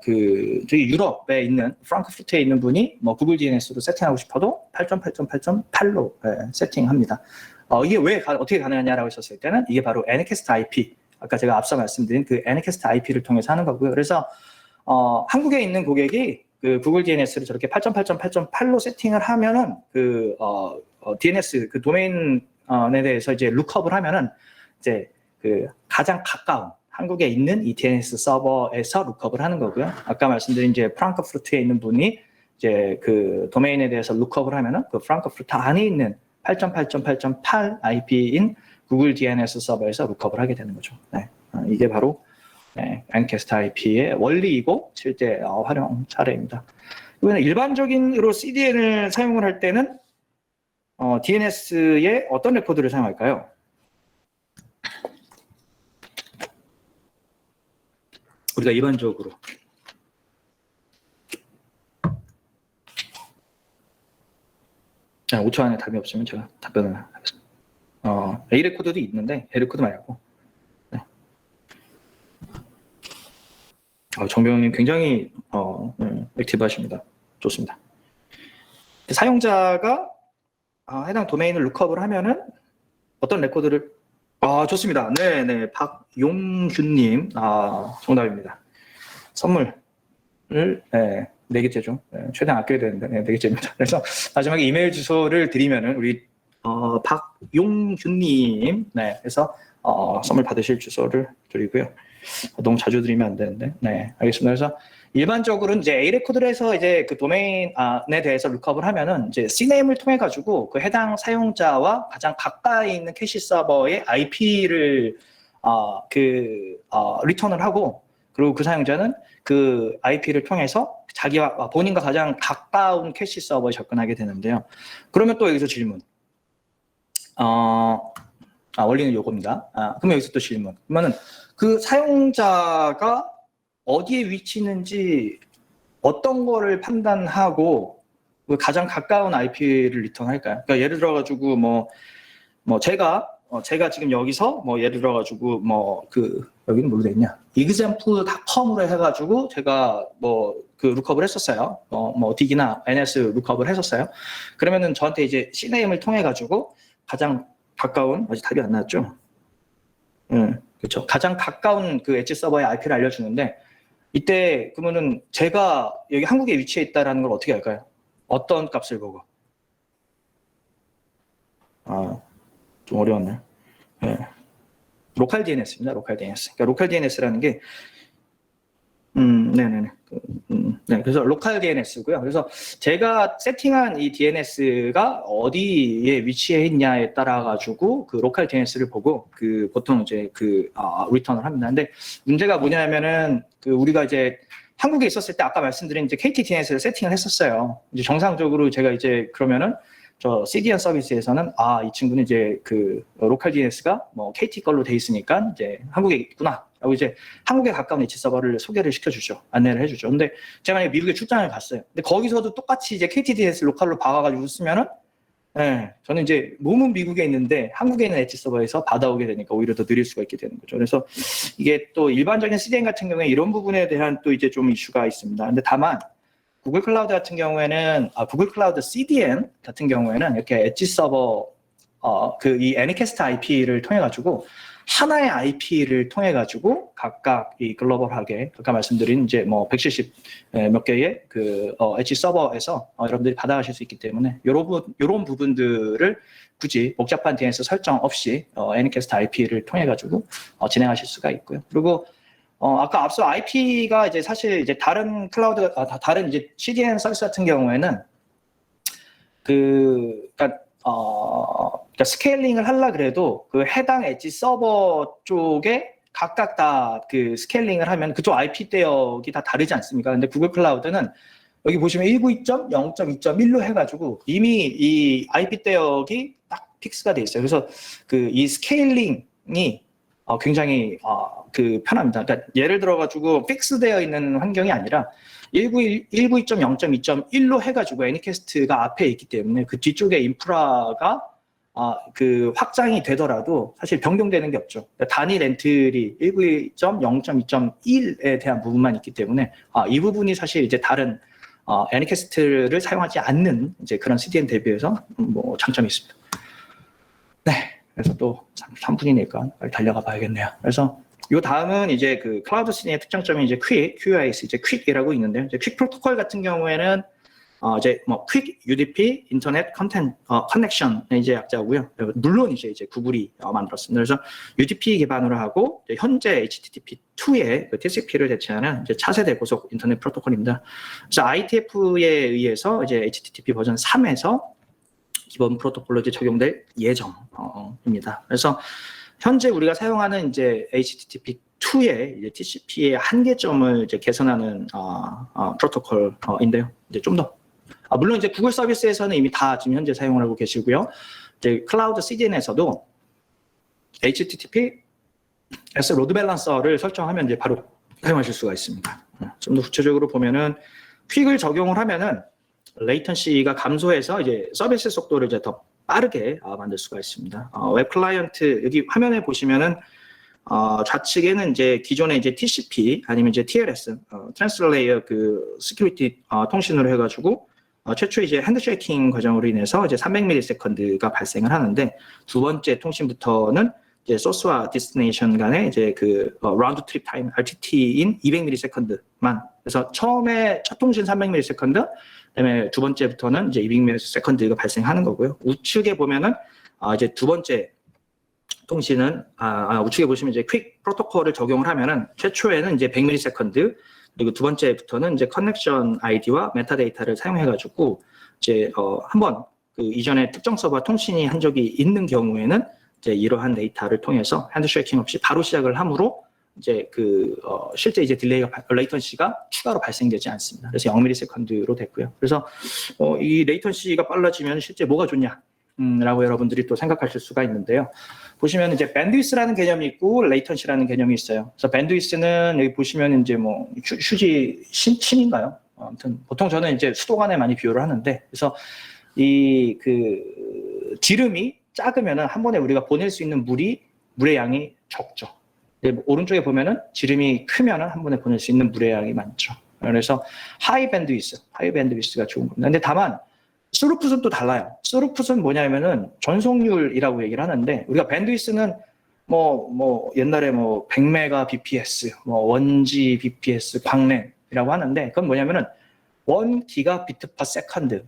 저기 유럽에 있는 프랑크푸르트에 있는 분이 구글 DNS로 세팅하고 싶어도 8.8.8.8로 세팅합니다. 이게 왜 어떻게 가능하냐라고 했었을 때는 이게 바로 Anycast IP. 아까 제가 앞서 말씀드린 그 Anycast IP를 통해서 하는 거고요. 그래서 한국에 있는 고객이 그 구글 DNS를 저렇게 8.8.8.8로 세팅을 하면은 그 DNS 그 도메인에 대해서 이제 룩업을 하면은 이제 그 가장 가까운 한국에 있는 이 DNS 서버에서 룩업을 하는 거고요. 아까 말씀드린 이제 프랑크푸르트에 있는 분이 이제 그 도메인에 대해서 룩업을 하면은 그 프랑크푸르트 안에 있는 8.8.8.8 IP인 구글 DNS 서버에서 룩업을 하게 되는 거죠. 네. 이게 바로 Anycast IP의 원리이고 실제 활용 사례입니다. 이번에 일반적인으로 CDN을 사용을 할 때는 DNS에 어떤 레코드를 사용할까요? 우리가 일반적으로 자, 5초 안에 답이 없으면 제가 답변을 하겠습니다. A 레코드도 있는데 A 레코드 말고. 네. 정병님 굉장히 액티브하십니다. 좋습니다. 사용자가 해당 도메인을 룩업을 하면은 어떤 레코드를 좋습니다. 네네 박용균님 정답입니다. 선물을 4개째죠. 최대한 아껴야 되는데 4개째입니다. 그래서 마지막에 이메일 주소를 드리면은 우리 박용균님 그래서 선물 받으실 주소를 드리고요. 너무 자주 드리면 안 되는데 알겠습니다. 그래서 일반적으로는 이제 A 레코드를 해서 이제 그 도메인에 대해서 룩업을 하면은 이제 CNAM을 통해 가지고 그 해당 사용자와 가장 가까이 있는 캐시 서버의 IP를 리턴을 하고 그리고 그 사용자는 그 IP를 통해서 자기와 본인과 가장 가까운 캐시 서버에 접근하게 되는데요. 그러면 또 여기서 질문. 원리는 요겁니다. 그러면 여기서 또 질문. 그러면은 그 사용자가 어디에 위치 있는지 어떤 거를 판단하고 그 가장 가까운 IP를 리턴할까요? 그러니까 예를 들어가지고 제가 지금 여기서 예를 들어가지고 여기는 뭘로 돼 있냐? example.com으로 해가지고 제가 그 룩업을 했었어요. dig이나 ns 룩업을 했었어요. 그러면은 저한테 이제 CNAM을 통해 가지고 가장 가까운 아직 답이 안 나왔죠? 그렇죠. 가장 가까운 그 엣지 서버의 IP를 알려주는데 이때 그러면은 제가 여기 한국에 위치해 있다라는 걸 어떻게 알까요? 어떤 값을 보고? 좀 어려웠네. 네. 로컬 DNS입니다. 로컬 DNS. 그러니까 로컬 DNS라는 게 네네네. 네, 그래서 로컬 DNS고요. 그래서 제가 세팅한 이 DNS가 어디에 위치해 있냐에 따라 가지고 그 로컬 DNS를 보고 그 보통 이제 그 리턴을 합니다. 근데 문제가 뭐냐면은 그 우리가 이제 한국에 있었을 때 아까 말씀드린 이제 KT DNS를 세팅을 했었어요. 이제 정상적으로 제가 이제 그러면은 저 CDN 서비스에서는 이 친구는 이제 그 로컬 DNS가 뭐 KT 걸로 돼 있으니까 이제 한국에 있구나. 라고 이제 한국에 가까운 엣지 서버를 소개를 시켜주죠. 안내를 해주죠. 근데 제가 만약에 미국에 출장을 갔어요. 근데 거기서도 똑같이 이제 KT DNS 로컬로 박아가지고 쓰면은 저는 이제 몸은 미국에 있는데 한국에 있는 엣지 서버에서 받아오게 되니까 오히려 더 느릴 수가 있게 되는 거죠. 그래서 이게 또 일반적인 CDN 같은 경우에 이런 부분에 대한 또 이제 좀 이슈가 있습니다. 근데 다만 구글 클라우드 같은 경우에는 구글 클라우드 CDN 같은 경우에는 이렇게 엣지 서버 그 이 애니캐스트 IP를 통해 가지고 하나의 IP를 통해 가지고 각각 이 글로벌하게 아까 말씀드린 이제 뭐 170 몇 개의 그 엣지 서버에서 여러분들이 받아가실 수 있기 때문에 요런 부분들을 굳이 복잡한 DNS 설정 없이 애니캐스트 IP를 통해 가지고 진행하실 수가 있고요. 그리고 아까 앞서 IP가 이제 사실 이제 다른 클라우드, 다른 이제 CDN 서비스 같은 경우에는 그러니까 스케일링을 하려 그래도 그 해당 엣지 서버 쪽에 각각 다 그 스케일링을 하면 그쪽 IP 대역이 다 다르지 않습니까? 근데 구글 클라우드는 여기 보시면 192.0.2.1로 해가지고 이미 이 IP 대역이 딱 픽스가 돼 있어요. 그래서 그 이 스케일링이 굉장히 그 편합니다. 그러니까 예를 들어가지고 픽스되어 있는 환경이 아니라 192.0.2.1로 해가지고 애니캐스트가 앞에 있기 때문에 그 뒤쪽에 인프라가 그 확장이 되더라도 사실 변경되는 게 없죠. 그러니까 단일 엔트리 192.0.2.1에 대한 부분만 있기 때문에 이 부분이 사실 이제 다른 애니캐스트를 사용하지 않는 이제 그런 CDN 대비해서 뭐 장점이 있습니다. 네, 그래서 또 3분이니까 빨리 달려가 봐야겠네요. 그래서 요 다음은 이제 그 클라우드 CDN의 특장점이 이제 QAS, 이제 퀵이라고 있는데요. 이제 퀵 프로토콜 같은 경우에는 이제 뭐 퀵 UDP 인터넷 컨텐츠 커넥션의 이제 약자고요. 물론 이제 구글이 만들었습니다. 그래서 UDP 기반으로 하고 현재 HTTP2의 그 TCP를 대체하는 이제 차세대 고속 인터넷 프로토콜입니다. 그래서 IETF에 의해서 이제 HTTP 버전 3에서 기본 프로토콜로 이제 적용될 예정입니다. 그래서 현재 우리가 사용하는 이제 HTTP2의 이제 TCP의 한계점을 이제 개선하는 프로토콜인데요. 이제 좀 더 물론 이제 구글 서비스에서는 이미 다 지금 현재 사용을 하고 계시고요. 이제 클라우드 CDN에서도 HTTPS 로드 밸런서를 설정하면 이제 바로 사용하실 수가 있습니다. 좀 더 구체적으로 보면은 퀵을 적용을 하면은 레이턴시가 감소해서 이제 서비스 속도를 이제 더 빠르게 만들 수가 있습니다. 웹 클라이언트 여기 화면에 보시면은 좌측에는 이제 기존의 이제 TCP 아니면 이제 TLS 트랜스레이어 그 시큐리티 통신으로 해가지고 최초 이제 핸드쉐이킹 과정으로 인해서 이제 300ms가 발생을 하는데 두 번째 통신부터는 이제 소스와 디스티네이션 간의 이제 그 라운드 트립 타임 RTT인 200ms만 그래서 처음에 첫 통신 300ms 그다음에 두 번째부터는 이제 200ms가 발생하는 거고요. 우측에 보면은 이제 두 번째 통신은 우측에 보시면 이제 퀵 프로토콜을 적용을 하면은 최초에는 이제 100ms 그리고 두 번째부터는 이제 커넥션 아이디와 메타데이터를 사용해가지고 이제 한번 그 이전에 특정 서버 통신이 한 적이 있는 경우에는 이제 이러한 데이터를 통해서 핸드쉐이킹 없이 바로 시작을 함으로 이제 그 실제 이제 딜레이가 레이턴시가 추가로 발생되지 않습니다. 그래서 0ms로 됐고요. 그래서 이 레이턴시가 빨라지면 실제 뭐가 좋냐? 라고 여러분들이 또 생각하실 수가 있는데요. 보시면 이제 밴드위스라는 개념이 있고 레이턴시라는 개념이 있어요. 그래서 밴드위스는 여기 보시면 이제 뭐 휴지 신인가요? 아무튼 보통 저는 이제 수도관에 많이 비유를 하는데 그래서 이 그 지름이 작으면은 한 번에 우리가 보낼 수 있는 물의 양이 적죠. 오른쪽에 보면은 지름이 크면은 한 번에 보낼 수 있는 물의 양이 많죠. 그래서 하이 밴드위스가 좋은 겁니다. 근데 다만 스루풋은 또 달라요. 스루풋은 뭐냐면은 전송률이라고 얘기를 하는데, 우리가 밴드위스는 옛날에 100메가 bps, 1G bps 광램이라고 하는데, 그건 뭐냐면은 1기가비트 per 세컨드,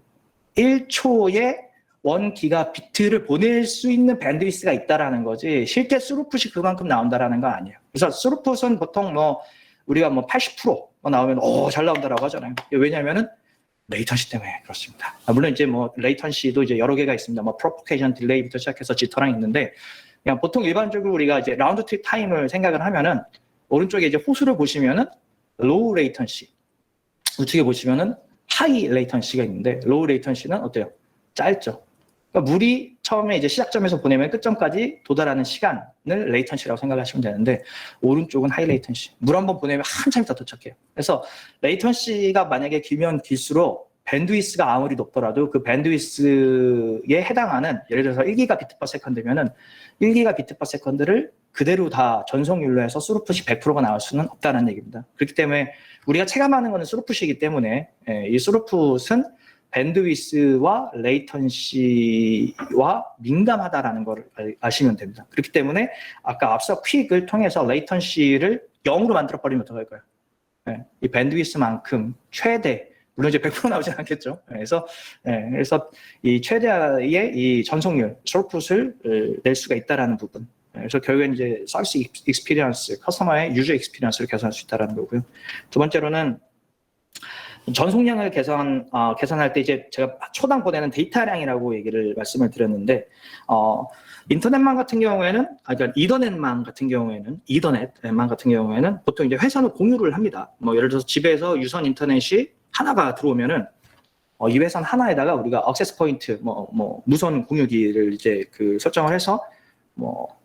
1초에 1기가비트를 보낼 수 있는 밴드위스가 있다라는 거지, 실제 스루풋이 그만큼 나온다라는 건 아니에요. 그래서 스루풋은 보통 우리가 80% 나오면 잘 나온다라고 하잖아요. 왜냐면은 레이턴시 때문에 그렇습니다. 물론 이제 레이턴시도 이제 여러 개가 있습니다. 프로포케이션 딜레이부터 시작해서 지터랑 있는데, 그냥 보통 일반적으로 우리가 이제 라운드 트립 타임을 생각을 하면은, 오른쪽에 이제 호수를 보시면은 로우 레이턴시, 우측에 보시면은 하이 레이턴시가 있는데, 로우 레이턴시는 어때요? 짧죠. 그러니까 물이 처음에 이제 시작점에서 보내면 끝점까지 도달하는 시간을 레이턴시라고 생각하시면 되는데, 오른쪽은 하이 레이턴시. 물 한번 보내면 한참 있다 도착해요. 그래서 레이턴시가 만약에 길면 길수록 밴드위스가 아무리 높더라도 그 밴드위스에 해당하는, 예를 들어서 1기가비트 per 세컨드면은 1기가비트 per 세컨드를 그대로 다 전송률로 해서 스루풋이 100%가 나올 수는 없다는 얘기입니다. 그렇기 때문에 우리가 체감하는 것은 스루풋이기 때문에, 이 스루풋은 밴드위스와 레이턴시와 민감하다라는 걸 아시면 됩니다. 그렇기 때문에 아까 앞서 퀵을 통해서 레이턴시를 0으로 만들어버리면 어떡할까요? 이 밴드위스만큼 최대, 물론 이제 100% 나오진 않겠죠. 그래서 이 최대의 이 전송률, 스루풋을 낼 수가 있다라는 부분. 그래서 결국엔 이제 서비스 익스피리언스, 커스터머의 유저 익스피리언스를 개선할 수 있다라는 거고요. 두 번째로는 전송량을 계산할 때 이제 제가 초당 보내는 데이터량이라고 얘기를 말씀을 드렸는데, 인터넷망 같은 경우에는, 그러니까 이더넷망 같은 경우에는 보통 이제 회선을 공유를 합니다. 예를 들어서 집에서 유선 인터넷이 하나가 들어오면은, 이 회선 하나에다가 우리가 액세스 포인트, 무선 공유기를 이제 설정을 해서,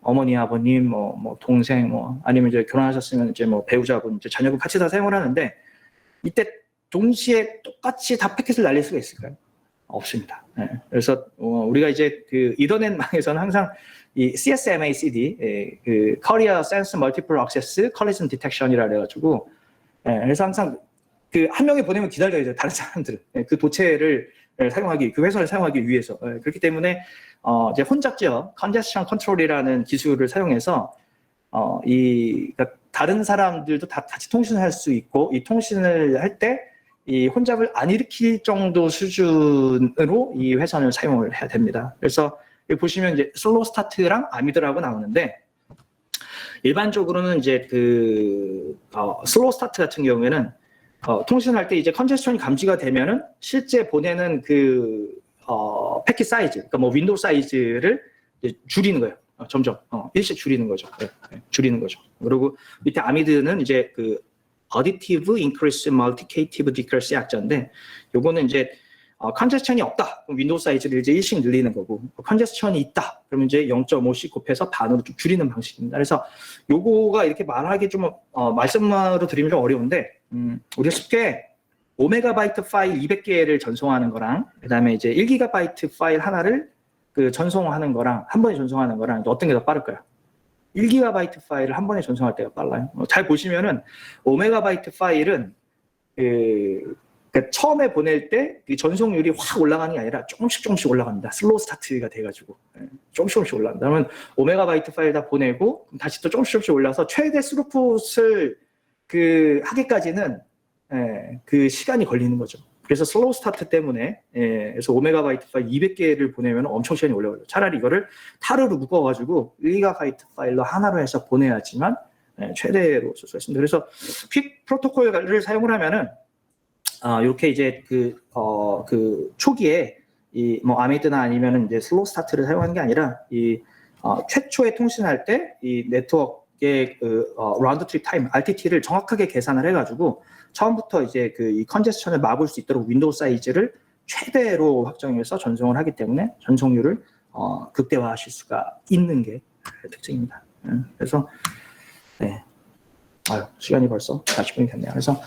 어머니, 아버님, 동생, 아니면 이제 결혼하셨으면 이제 배우자분, 이제 자녀분 같이 다 사용을 하는데, 이때 동시에 똑같이 다 패킷을 날릴 수가 있을까요? 없습니다. 그래서 우리가 이제 이더넷망에서는 항상 이 CSMACD, Carrier Sense Multiple Access Collision Detection이라 그래가지고, 그래서 항상 한 명이 보내면 기다려야 돼요. 다른 사람들은 그 도체를 그 회선을 사용하기 위해서. 그렇기 때문에 이제 혼잡지역 Congestion Control이라는 기술을 사용해서 그러니까 다른 사람들도 다 같이 통신을 할 수 있고, 이 통신을 할 때 이 혼잡을 안 일으킬 정도 수준으로 이 회선을 사용을 해야 됩니다. 그래서 여기 보시면 이제 슬로우 스타트랑 아미드라고 나오는데, 일반적으로는 이제 슬로우 스타트 같은 경우에는 통신할 때 이제 컨제스션이 감지가 되면은 실제 보내는 패킷 사이즈, 그러니까 윈도우 사이즈를 이제 줄이는 거예요. 점점 일씩 줄이는 거죠. 줄이는 거죠. 그리고 밑에 아미드는 이제 Additive Increase Multiplicative Decrease 약자인데, 요거는 이제 컨제스천이 없다, 그럼 윈도우 사이즈를 이제 1씩 늘리는 거고, 컨제스천이 있다, 그러면 이제 0.5씩 곱해서 반으로 좀 줄이는 방식입니다. 그래서 요거가 이렇게 말하기 좀 말씀으로 드리면 좀 어려운데, 우리가 쉽게 5메가바이트 파일 200개를 전송하는 거랑, 그다음에 이제 1기가바이트 파일 하나를 전송하는 거랑, 한 번에 전송하는 거랑 어떤 게 더 빠를까요? 1기가바이트 파일을 한 번에 전송할 때가 빨라요. 잘 보시면은 5메가바이트 파일은 그러니까 처음에 보낼 때 전송률이 확 올라가는 게 아니라 조금씩 올라갑니다. 슬로우 스타트가 돼가지고 조금씩 올라간다. 그러면 5메가바이트 파일 다 보내고 다시 또 조금씩 올라서 최대 스루풋을 하기까지는 시간이 걸리는 거죠. 그래서 슬로우 스타트 때문에, 그래서 5메가바이트 파일 200개를 보내면 엄청 시간이 오래 걸려요. 차라리 이거를 타르로 묶어가지고 1기가바이트 파일로 하나로 해서 보내야지만 최대로 쓸 수가 있습니다. 그래서 퀵 프로토콜을 사용을 하면은, 이렇게 이제 초기에 아미드나 아니면은 이제 슬로우 스타트를 사용하는 게 아니라, 최초에 통신할 때 이 네트워크의 라운드 트립 타임 RTT를 정확하게 계산을 해가지고 처음부터 이제 이 컨제스천을 막을 수 있도록 윈도우 사이즈를 최대로 확정해서 전송을 하기 때문에 전송률을 극대화하실 수가 있는 게 특징입니다. 그래서 시간이 벌써 40분이 됐네요. 그래서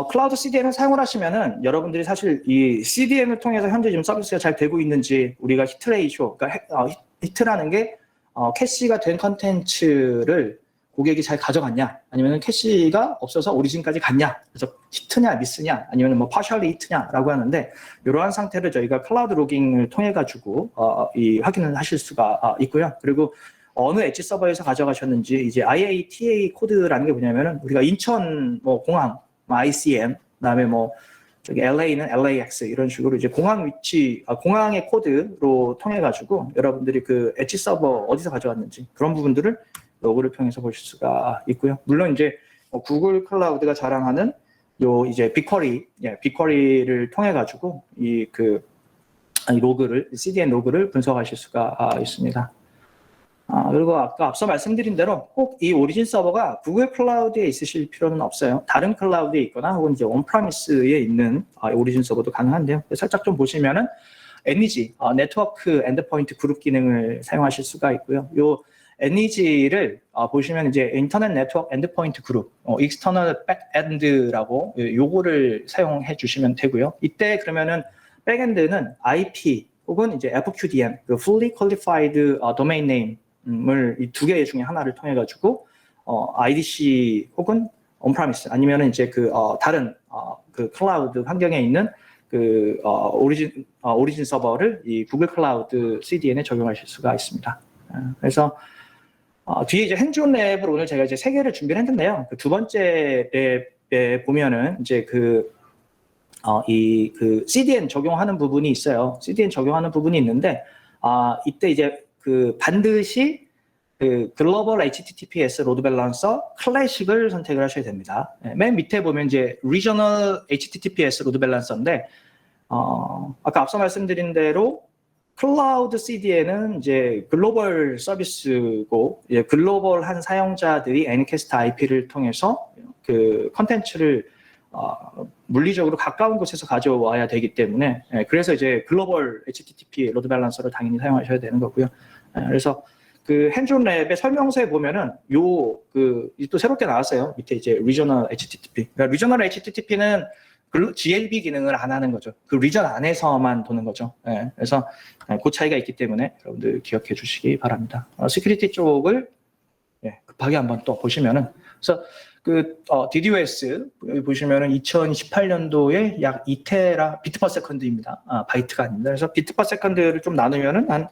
클라우드 CDN을 사용을 하시면은 여러분들이 사실 이 CDN을 통해서 현재 지금 서비스가 잘 되고 있는지, 우리가 히트 레이쇼, 그러니까 히트라는 게 캐시가 된 컨텐츠를 고객이 잘 가져갔냐, 아니면 캐시가 없어서 오리진까지 갔냐, 그래서 히트냐 미스냐, 아니면 뭐 partially 히트냐라고 하는데, 이러한 상태를 저희가 클라우드 로깅을 통해 가지고 이 확인을 하실 수가 있고요. 그리고 어느 엣지 서버에서 가져가셨는지, 이제 IATA 코드라는 게 뭐냐면은, 우리가 인천 뭐 공항 ICM, 그다음에 뭐 저기 LA는 LAX 이런 식으로 이제 공항 위치, 공항의 코드로 통해 가지고 여러분들이 그 엣지 서버 어디서 가져왔는지 그런 부분들을 로그를 통해서 보실 수가 있고요. 물론 이제 구글 클라우드가 자랑하는 요 이제 빅쿼리를 통해 가지고 이 로그를, CDN 로그를 분석하실 수가 있습니다. 그리고 아까 앞서 말씀드린 대로 꼭 이 오리진 서버가 구글 클라우드에 있으실 필요는 없어요. 다른 클라우드에 있거나 혹은 이제 온프라미스에 있는 오리진 서버도 가능한데요. 살짝 좀 보시면은 NEG, 네트워크 엔드포인트 그룹 기능을 사용하실 수가 있고요. 요 NEG를 보시면 이제 인터넷 네트워크 엔드포인트 그룹, 익스터널 백엔드라고 요거를 사용해 주시면 되고요. 이때 그러면은 백엔드는 IP 혹은 이제 FQDM, 그 Fully Qualified Domain Name을 이 두 개 중에 하나를 통해 가지고 IDC 혹은 온프라미스 아니면은 이제 다른 그 클라우드 환경에 있는 그 오리진 서버를 이 구글 클라우드 CDN에 적용하실 수가 있습니다. 그래서 뒤에 이제 핸즈온 랩을 오늘 제가 이제 3개를 준비를 했는데요. 그 두 번째 랩에 보면은 이제 이 CDN 적용하는 부분이 있어요. CDN 적용하는 부분이 있는데, 이때 이제 반드시 글로벌 HTTPS 로드 밸런서 클래식을 선택을 하셔야 됩니다. 맨 밑에 보면 이제 리저널 HTTPS 로드 밸런서인데, 아까 앞서 말씀드린 대로 클라우드 CDN은 이제 글로벌 서비스고, 글로벌한 사용자들이 Anycast IP를 통해서 그 컨텐츠를 물리적으로 가까운 곳에서 가져와야 되기 때문에, 그래서 이제 글로벌 HTTP 로드 밸런서를 당연히 사용하셔야 되는 거고요. 그래서 그 핸즈온 랩의 설명서에 보면은 또 새롭게 나왔어요. 밑에 이제 리저널 HTTP. 그러니까 리저널 HTTP는 GLB 기능을 안 하는 거죠. 그 리전 안에서만 도는 거죠. 그래서 그 차이가 있기 때문에 여러분들 기억해 주시기 바랍니다. 시큐리티 쪽을 급하게 한번 또 보시면은, 그래서 DDoS 보시면은 2028년도에 약 2테라 비트 퍼 세컨드입니다. 바이트가 아닙니다. 그래서 비트 퍼 세컨드를 좀 나누면은 한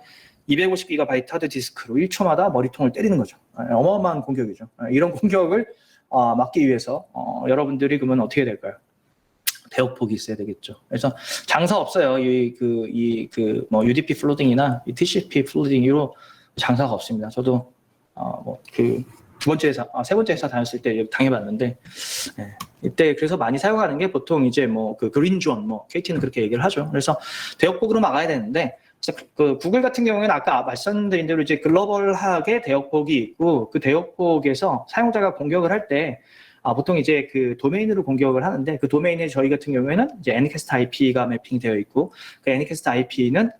250GB 하드 디스크로 1초마다 머리통을 때리는 거죠. 어마어마한 공격이죠. 이런 공격을 막기 위해서 여러분들이 그러면 어떻게 해야 될까요? 대역폭이 있어야 되겠죠. 그래서 장사 없어요. 뭐 UDP 플로딩이나 TCP 플로딩으로 장사가 없습니다. 저도 세 번째 회사 다녔을 때 당해봤는데, 이때 그래서 많이 사용하는 게 보통 이제 뭐 그린존, KT는 그렇게 얘기를 하죠. 그래서 대역폭으로 막아야 되는데, 구글 같은 경우에는 아까 말씀드린 대로 이제 글로벌하게 대역폭이 있고, 그 대역폭에서 사용자가 공격을 할 때 보통 이제 그 도메인으로 공격을 하는데, 그 도메인에 저희 같은 경우에는 이제 Anycast IP가 매핑되어 있고, 그 Anycast IP는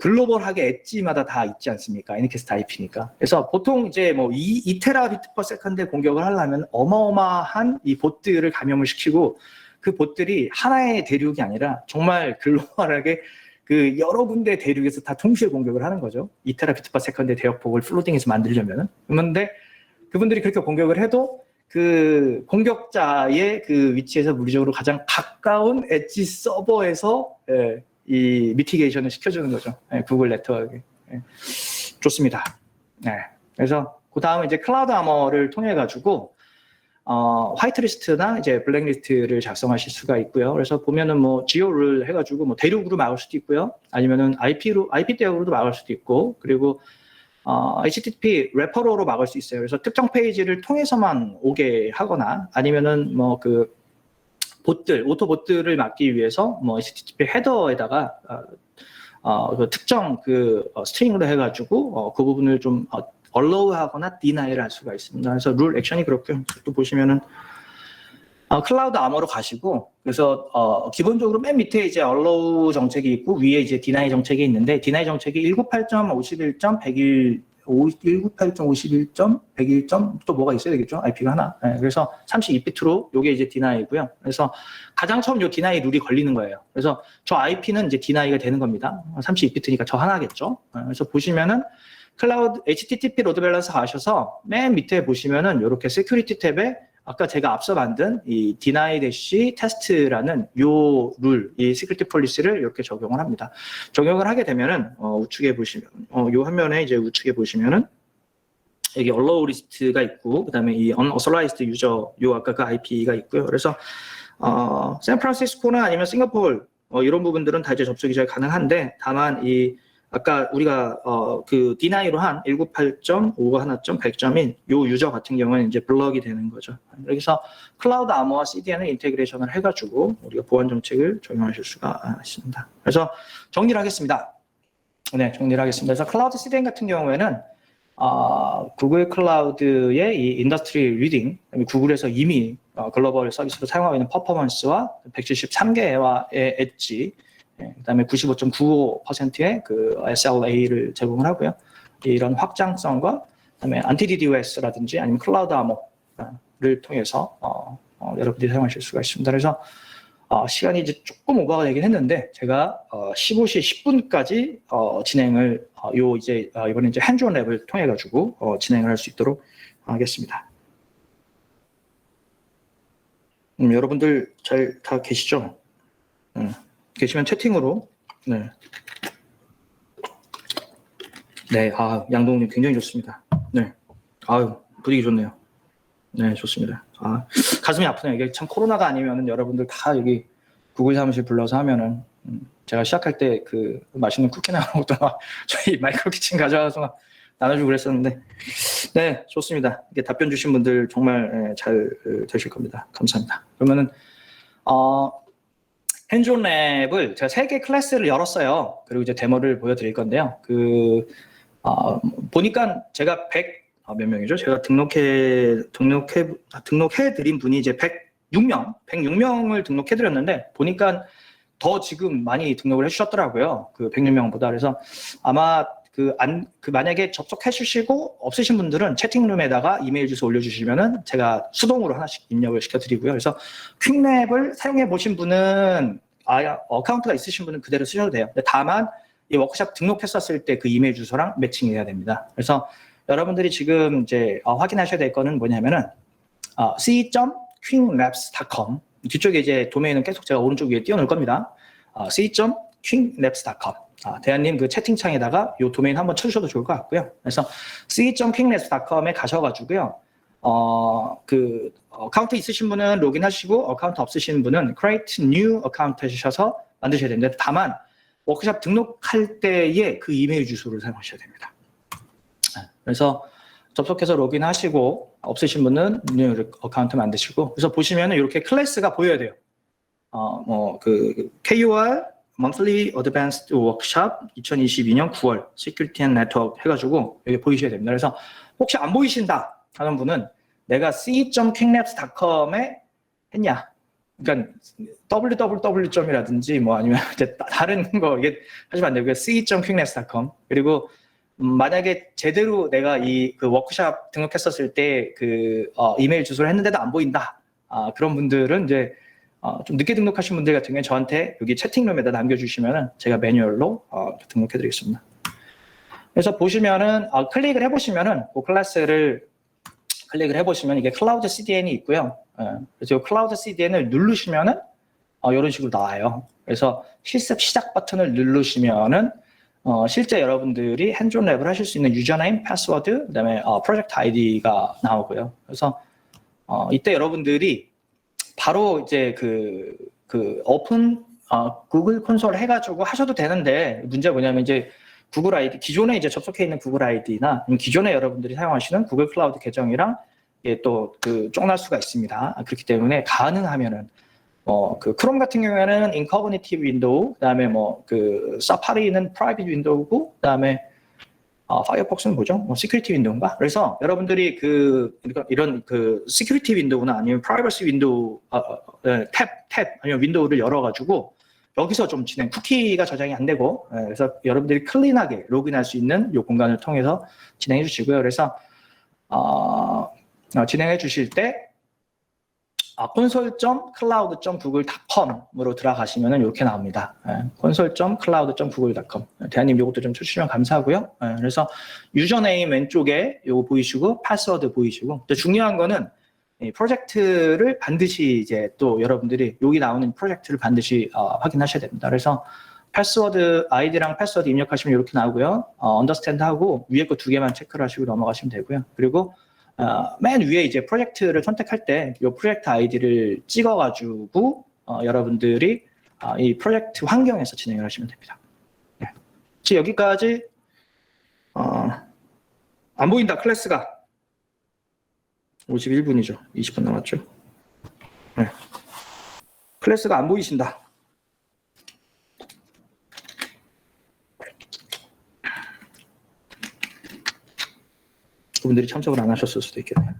글로벌하게 엣지마다 다 있지 않습니까? Anycast IP니까. 그래서 보통 이제 뭐 2테라비트 퍼 세컨드에 공격을 하려면 어마어마한 이 봇들을 감염을 시키고, 그 봇들이 하나의 대륙이 아니라 정말 글로벌하게 여러 군데 대륙에서 다 동시에 공격을 하는 거죠. 2테라비트 퍼 세컨드의 대역폭을 플로딩해서 만들려면은. 그런데 그분들이 그렇게 공격을 해도 그 공격자의 그 위치에서 물리적으로 가장 가까운 엣지 서버에서 이 미티게이션을 시켜주는 거죠. 구글 네트워크. 좋습니다. 그래서 그 다음에 이제 클라우드 아머를 통해 가지고 화이트리스트나 이제 블랙리스트를 작성하실 수가 있고요. 그래서 보면은 뭐 지오를 해가지고 뭐 대륙으로 막을 수도 있고요. 아니면은 IP 대역으로도 막을 수도 있고, 그리고 HTTP 레퍼러로 막을 수 있어요. 그래서 특정 페이지를 통해서만 오게 하거나, 아니면은 뭐 오토 봇들을 막기 위해서 뭐 HTTP 헤더에다가 특정 스트링으로 해가지고 그 부분을 좀 allow하거나 deni를 할 수가 있습니다. 그래서 룰 액션이 그렇고요. 또 보시면은 클라우드 아머로 가시고, 그래서 기본적으로 맨 밑에 이제 allow 정책이 있고, 위에 이제 deny 정책이 있는데, deny 정책이 198.51.101 198.51.101점 또 뭐가 있어야 되겠죠? IP가 하나. 그래서 32비트로 요게 이제 deni이고요. 그래서 가장 처음 요 deny 룰이 걸리는 거예요. 그래서 저 IP는 이제 deni가 되는 겁니다. 32비트니까 저 하나겠죠. 그래서 보시면은 클라우드 HTTP 로드 밸런스 가셔서 맨 밑에 보시면은 이렇게 세큐리티 탭에 아까 제가 앞서 만든 이 deny test라는 요 룰, 이 시큐리티 폴리시를 이렇게 적용을 합니다. 적용을 하게 되면은 우측에 보시면 요 화면에 이제 우측에 보시면은 여기 allow 리스트가 있고 그다음에 이 unauthorized user 요 아까 그 IP가 있고요. 그래서 샌프란시스코나 아니면 싱가포르 이런 부분들은 다 이제 접속이 잘 가능한데 다만 이 아까 우리가 그 deni로 한 198.5.100.1 요 유저 같은 경우는 이제 블럭이 되는 거죠. 그래서 클라우드 아머와 CDN을 인테그레이션을 해가지고 우리가 보안 정책을 적용하실 수가 있습니다. 그래서 정리를 하겠습니다. 네, 정리를 하겠습니다. 그래서 클라우드 CDN 같은 경우에는 구글 클라우드의 이 인더스트리 리딩, 구글에서 이미 글로벌 서비스로 사용하고 있는 퍼포먼스와 173개의 엣지, 그다음에 95.95%의 그 SLA를 제공을 하고요. 이런 확장성과 그다음에 안티 DDoS라든지 아니면 클라우드 아머를 통해서 여러분들이 사용하실 수가 있습니다. 그래서 시간이 이제 조금 오버가 되긴 했는데 제가 15시 10분까지 진행을 이번에 이제 핸즈온 랩을 통해 가지고 진행을 할 수 있도록 하겠습니다. 여러분들 잘 다 계시죠? 계시면 채팅으로. 네. 네, 양동님 굉장히 좋습니다. 네. 아유, 분위기 좋네요. 네, 좋습니다. 가슴이 아프네요. 이게 참 코로나가 아니면은 여러분들 다 여기 구글 사무실 불러서 하면은 제가 시작할 때 그 맛있는 쿠키 나오는 것도 막 저희 마이크로 키친 가져와서 막 나눠주고 그랬었는데 네, 좋습니다. 이게 답변 주신 분들 정말 잘 되실 겁니다. 감사합니다. 그러면은 핸즈온 랩을 제가 3개 클래스를 열었어요. 그리고 이제 데모를 보여드릴 건데요. 보니까 제가 몇 명이죠? 제가 등록해드린 분이 이제 106명을 등록해드렸는데, 보니까 더 지금 많이 등록을 해주셨더라고요. 그 106명보다. 그래서 아마 만약에 접속해 주시고 없으신 분들은 채팅룸에다가 이메일 주소 올려주시면은 제가 수동으로 하나씩 입력을 시켜드리고요. 그래서 퀵랩을 사용해 보신 분은 어카운트가 있으신 분은 그대로 쓰셔도 돼요. 근데 다만 이 워크샵 등록했었을 때 그 이메일 주소랑 매칭해야 됩니다. 그래서 여러분들이 지금 이제 확인하셔야 될 거는 뭐냐면은 c.quicklabs.com 뒤쪽에 이제 도메인은 계속 제가 오른쪽 위에 띄워놓을 겁니다. c.quicklabs.com 대한님 그 채팅창에다가 이 도메인 한번 쳐주셔도 좋을 것 같고요. 그래서 c.quicklabs.com에 가셔가지고요. 어카운트 있으신 분은 로그인하시고 어카운트 없으신 분은 create new account 해주셔서 만드셔야 됩니다. 다만 워크샵 등록할 때에 그 이메일 주소를 사용하셔야 됩니다. 그래서 접속해서 로그인하시고 없으신 분은 new 어카운트 만드시고 그래서 보시면은 이렇게 클래스가 보여야 돼요. KUR Monthly Advanced Workshop 2022년 9월 Security and Network 해가지고 여기 보이셔야 됩니다. 그래서 혹시 안 보이신다 하는 분은 내가 c.quicklabs.com에 했냐? 그러니까 www.이라든지 뭐 아니면 이제 다른 거 이게 하시면 안 되고요. c.quicklabs.com 그리고 만약에 제대로 내가 그 워크샵 등록했었을 때 이메일 주소를 했는데도 안 보인다. 그런 분들은 이제 좀 늦게 등록하신 분들 같은 경우에 저한테 여기 채팅룸에다 남겨주시면은 제가 매뉴얼로 등록해드리겠습니다. 그래서 보시면은 클릭을 해보시면은 그 클래스를 클릭을 해보시면 이게 클라우드 CDN이 있고요. 그래서 이 클라우드 CDN을 누르시면은 이런 식으로 나와요. 그래서 실습 시작 버튼을 누르시면은 실제 여러분들이 핸즈온 랩을 하실 수 있는 유저네임, 패스워드, 그다음에 프로젝트 아이디가 나오고요. 그래서 이때 여러분들이 바로 이제 오픈 구글 콘솔 해가지고 하셔도 되는데 문제가 뭐냐면 이제 구글 아이디 기존에 이제 접속해 있는 구글 아이디나 기존에 여러분들이 사용하시는 구글 클라우드 계정이랑 또 쫑날 수가 있습니다. 그렇기 때문에 가능하면은 크롬 같은 경우에는 인커그니티 윈도우, 그다음에 사파리는 프라이빗 윈도우고, 그다음에 파이어폭스는 뭐죠? 시큐리티 윈도우인가? 그래서 여러분들이 이런 시큐리티 윈도우나 아니면 프라이버시 윈도우 탭 아니면 윈도우를 열어가지고 여기서 좀 쿠키가 저장이 안 되고, 그래서 여러분들이 클린하게 로그인할 수 있는 이 공간을 통해서 진행해 주시고요. 그래서 진행해 주실 때 console.cloud.google.com으로 들어가시면은 이렇게 나옵니다. console.cloud.google.com. 대한님 이것도 좀 쳐주시면 감사하고요. 그래서 유저네임 왼쪽에 요거 보이시고 패스워드 보이시고 중요한 거는 이 프로젝트를 반드시 이제 또 여러분들이 여기 나오는 프로젝트를 반드시 확인하셔야 됩니다. 그래서 패스워드 아이디랑 패스워드 입력하시면 이렇게 나오고요. 언더스탠드 하고 위에 거 두 개만 체크를 하시고 넘어가시면 되고요. 그리고 맨 위에 이제 프로젝트를 선택할 때 이 프로젝트 아이디를 찍어가지고 여러분들이 이 프로젝트 환경에서 진행을 하시면 됩니다. 네. 지금 여기까지 안 보인다 클래스가 51분이죠. 20분 남았죠. 네. 클래스가 안 보이신다. 그분들이 참석을 안 하셨을 수도 있겠네요.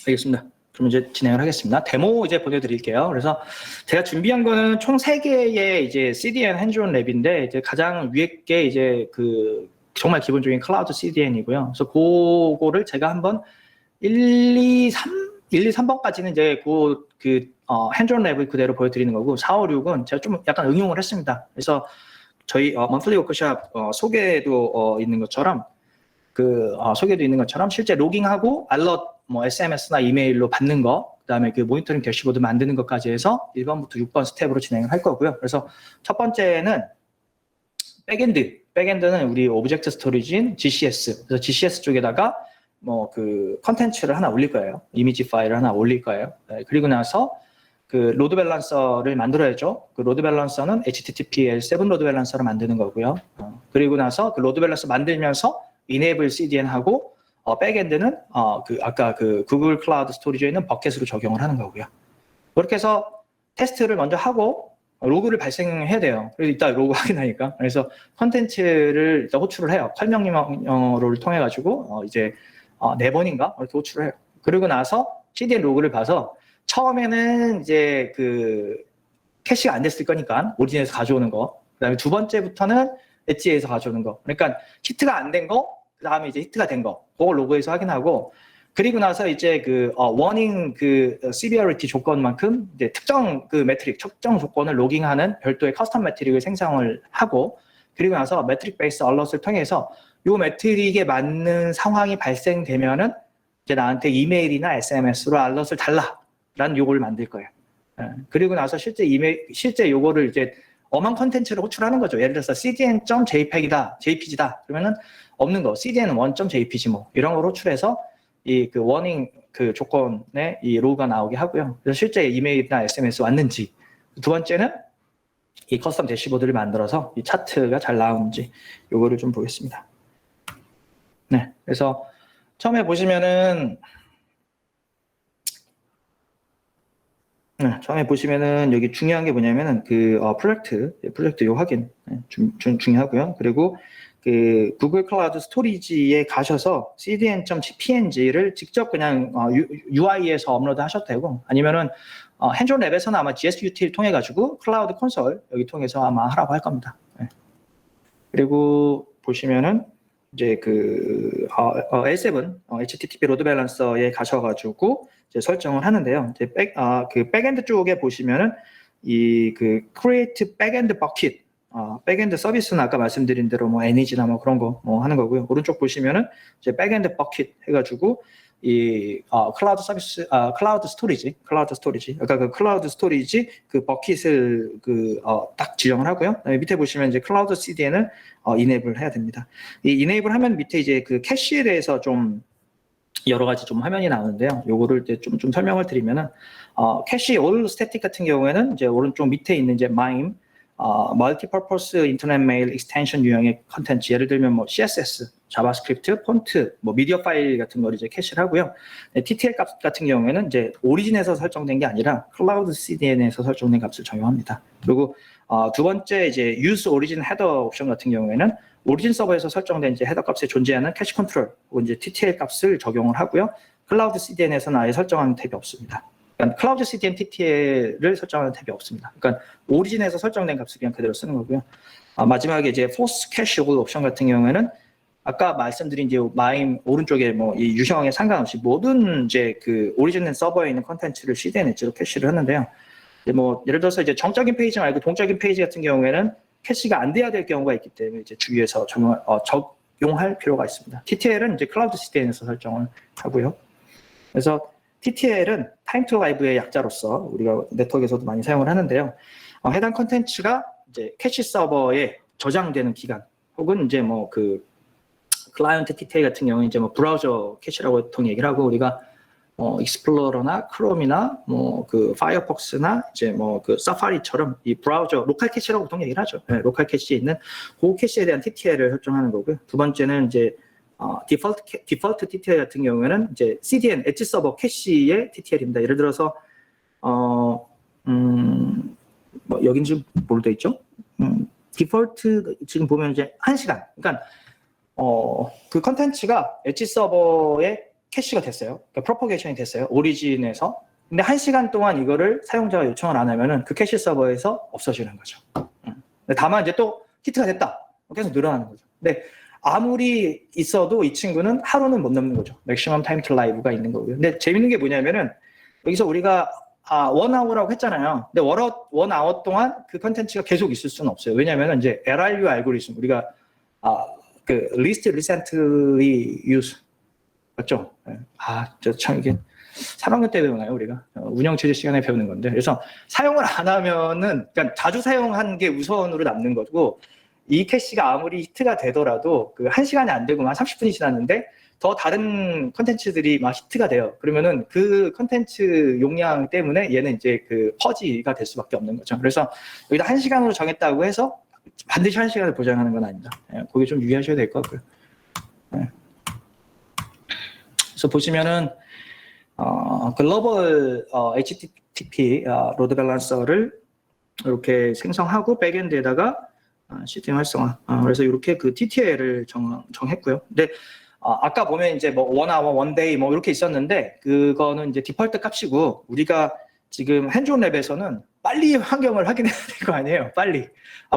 알겠습니다. 그럼 이제 진행을 하겠습니다. 데모 이제 보내드릴게요. 그래서 제가 준비한 거는 총 3개의 이제 CDN 핸즈온 랩인데 이제 가장 위에 게 이제 그 정말 기본적인 클라우드 CDN이고요. 그래서 그거를 제가 한번 1, 2, 3번까지는 이제 핸즈온 랩을 그대로 보여드리는 거고 4, 5, 6은 제가 좀 약간 응용을 했습니다. 그래서 저희 monthly 워크샵 소개에도 있는 것처럼 소개도 있는 것처럼 실제 로깅하고 알럿 뭐 SMS나 이메일로 받는 거, 그다음에 그 모니터링 대시보드 만드는 것까지 해서 1번부터 6번 스텝으로 진행을 할 거고요. 그래서 첫 번째는 백엔드는 우리 오브젝트 스토리지인 GCS. 그래서 GCS 쪽에다가 뭐 그 컨텐츠를 하나 올릴 거예요. 이미지 파일을 하나 올릴 거예요. 네, 그리고 나서 그 로드 밸런서를 만들어야죠. 그 로드 밸런서는 HTTPL7 로드 밸런서를 만드는 거고요. 그리고 나서 그 로드 밸런서 만들면서 enable CDN 하고 백엔드는 아까 그 구글 클라우드 스토리지에 있는 버켓으로 적용을 하는 거고요. 그렇게 해서 테스트를 먼저 하고 로그를 발생해야 돼요. 그래서 이따 로그 확인하니까. 그래서 컨텐츠를 일단 호출을 해요. 컬명령어를 통해 가지고 이제 4번인가 이렇게 호출을 해요. 그리고 나서 CDN 로그를 봐서 처음에는 이제 그 캐시가 안 됐을 거니까 오리진에서 가져오는 거. 그다음에 두 번째부터는 엣지에서 가져오는 거. 그러니까 히트가 안 된 거, 그다음에 이제 히트가 된 거. 그걸 로그에서 확인하고 그리고 나서 이제 그 워닝 그 severity 조건만큼 이제 특정 그 매트릭, 특정 조건을 로깅하는 별도의 커스텀 매트릭을 생성을 하고 그리고 나서 매트릭 베이스 얼럿을 통해서 요 매트릭에 맞는 상황이 발생되면은 이제 나한테 이메일이나 SMS로 알럿을 달라라는 요거를 만들 거예요. 그리고 나서 실제 요거를 이제 엄한 컨텐츠를 호출하는 거죠. 예를 들어서 cdn.jpg다, jpg다. 그러면은 없는 거, cdn1.jpg 뭐 이런 걸 호출해서 이 그 워닝 그 조건에 이 로그가 나오게 하고요. 그래서 실제 이메일이나 SMS 왔는지. 두 번째는 이 커스텀 대시보드를 만들어서 이 차트가 잘 나오는지 요거를 좀 보겠습니다. 네, 그래서 처음에 보시면은 여기 중요한 게 뭐냐면은 그 프로젝트 요 확인 중요하고요. 그리고 그 구글 클라우드 스토리지에 가셔서 cdn.png를 직접 그냥 UI에서 업로드 하셔도 되고 아니면은 핸즈온 랩에서는 아마 GSUT를 통해 가지고 클라우드 콘솔 여기 통해서 아마 하라고 할 겁니다. 네. 그리고 보시면은 이제 그 L7 HTTP 로드 밸런서에 가셔가지고 이제 설정을 하는데요. 이제 그 백엔드 쪽에 보시면은 이 그 create backend bucket 백엔드 서비스는 아까 말씀드린 대로 뭐 NEG나 뭐 그런 거 뭐 하는 거고요. 오른쪽 보시면은 이제 백엔드 버킷 해가지고 이 클라우드 서비스 클라우드 스토리지 아까 그 클라우드 스토리지 그 버킷을 딱 지정을 하고요. 밑에 보시면 이제 클라우드 CDN을 이네이블 해야 됩니다. 이 이네이블 하면 밑에 이제 그 캐시에 대해서 좀 여러 가지 좀 화면이 나오는데요. 요거를 이제 좀 설명을 드리면은 캐시 all static 같은 경우에는 이제 오른쪽 밑에 있는 이제 MIME 멀티퍼포스 인터넷 메일 익스텐션 유형의 컨텐츠 예를 들면 뭐 CSS, 자바스크립트, 폰트, 뭐 미디어 파일 같은 걸 이제 캐시를 하고요. TTL 값 같은 경우에는 이제 오리진에서 설정된 게 아니라 클라우드 CDN에서 설정된 값을 적용합니다. 그리고 두 번째 이제 use origin header 옵션 같은 경우에는 오리진 서버에서 설정된 이제 헤더 값에 존재하는 캐시 컨트롤 혹은 이제 TTL 값을 적용을 하고요. 클라우드 CDN에서는 아예 설정하는 탭이 없습니다. 그러니까 클라우드 CDN TTL을 설정하는 탭이 없습니다. 그러니까 오리진에서 설정된 값을 그냥 그대로 쓰는 거고요. 마지막에 이제 force cache 옵션 같은 경우에는 아까 말씀드린 이제 마임 오른쪽에 뭐 이 유형에 상관없이 모든 이제 그 오리지널 서버에 있는 컨텐츠를 CDN 엣지로 캐시를 하는데요. 이제 뭐 예를 들어서 이제 정적인 페이지 말고 동적인 페이지 같은 경우에는 캐시가 안 돼야 될 경우가 있기 때문에 이제 주의해서 적용할 필요가 있습니다. TTL은 이제 클라우드 CDN에서 설정을 하고요. 그래서 TTL은 타임 투 라이브의 약자로서 우리가 네트워크에서도 많이 사용을 하는데요. 해당 컨텐츠가 이제 캐시 서버에 저장되는 기간 혹은 이제 뭐 그 클라이언트 TTL 같은 경우는 이제 뭐 브라우저 캐시라고 보통 얘기를 하고 우리가 익스플로러나 크롬이나 뭐 그 파이어폭스나 이제 뭐 그 사파리처럼 이 브라우저 로컬 캐시라고 보통 얘기를 하죠. 네, 로컬 캐시에 있는 그 캐시에 대한 TTL을 설정하는 거고요. 두 번째는 이제 디폴트 TTL 같은 경우에는 이제 CDN 엣지 서버 캐시의 TTL입니다. 예를 들어서 뭐 여긴 지금 뭘로 돼 있죠? 디폴트 지금 보면 이제 1시간. 그러니까 그 컨텐츠가 엣지 서버에 캐시가 됐어요. 그러니까 프로퍼게이션이 됐어요. 오리진에서. 근데 1시간 동안 이거를 사용자가 요청을 안 하면은 그 캐시 서버에서 없어지는 거죠. 다만 이제 또 히트가 됐다. 계속 늘어나는 거죠. 근데 아무리 있어도 이 친구는 하루는 못 넘는 거죠. 맥시멈 타임 투 라이브가 있는 거고요. 근데 재밌는 게 뭐냐면은 여기서 우리가 원아워라고 했잖아요. 근데 원아워 동안 그 컨텐츠가 계속 있을 수는 없어요. 왜냐면은 이제 LRU 알고리즘 우리가 그 리스트 리센트리 유즈 맞죠? 저 참 이게 3학년 때 배우나요 우리가? 운영체제 시간에 배우는 건데 그래서 사용을 안 하면은 그러니까 자주 사용한 게 우선으로 남는 거고 이 캐시가 아무리 히트가 되더라도 그 1시간이 안 되고 한 30분이 지났는데 더 다른 컨텐츠들이 막 히트가 돼요. 그러면은 그 컨텐츠 용량 때문에 얘는 이제 그 퍼지가 될 수밖에 없는 거죠. 그래서 여기다 1시간으로 정했다고 해서 반드시 1시간을 보장하는 건 아닙니다. 거기 좀 유의하셔야 될 것 같고요. 그래서 보시면은 글로벌 HTTP 로드 밸런서를 이렇게 생성하고 백엔드에다가 시스템 활성화. 그래서 이렇게 그 TTL을 정했고요. 근데 아까 보면 이제 뭐 원아워, 원데이 뭐 이렇게 있었는데 그거는 이제 디폴트 값이고 우리가 지금 핸즈온 랩에서는 빨리 환경을 확인해야 될 거 아니에요. 빨리.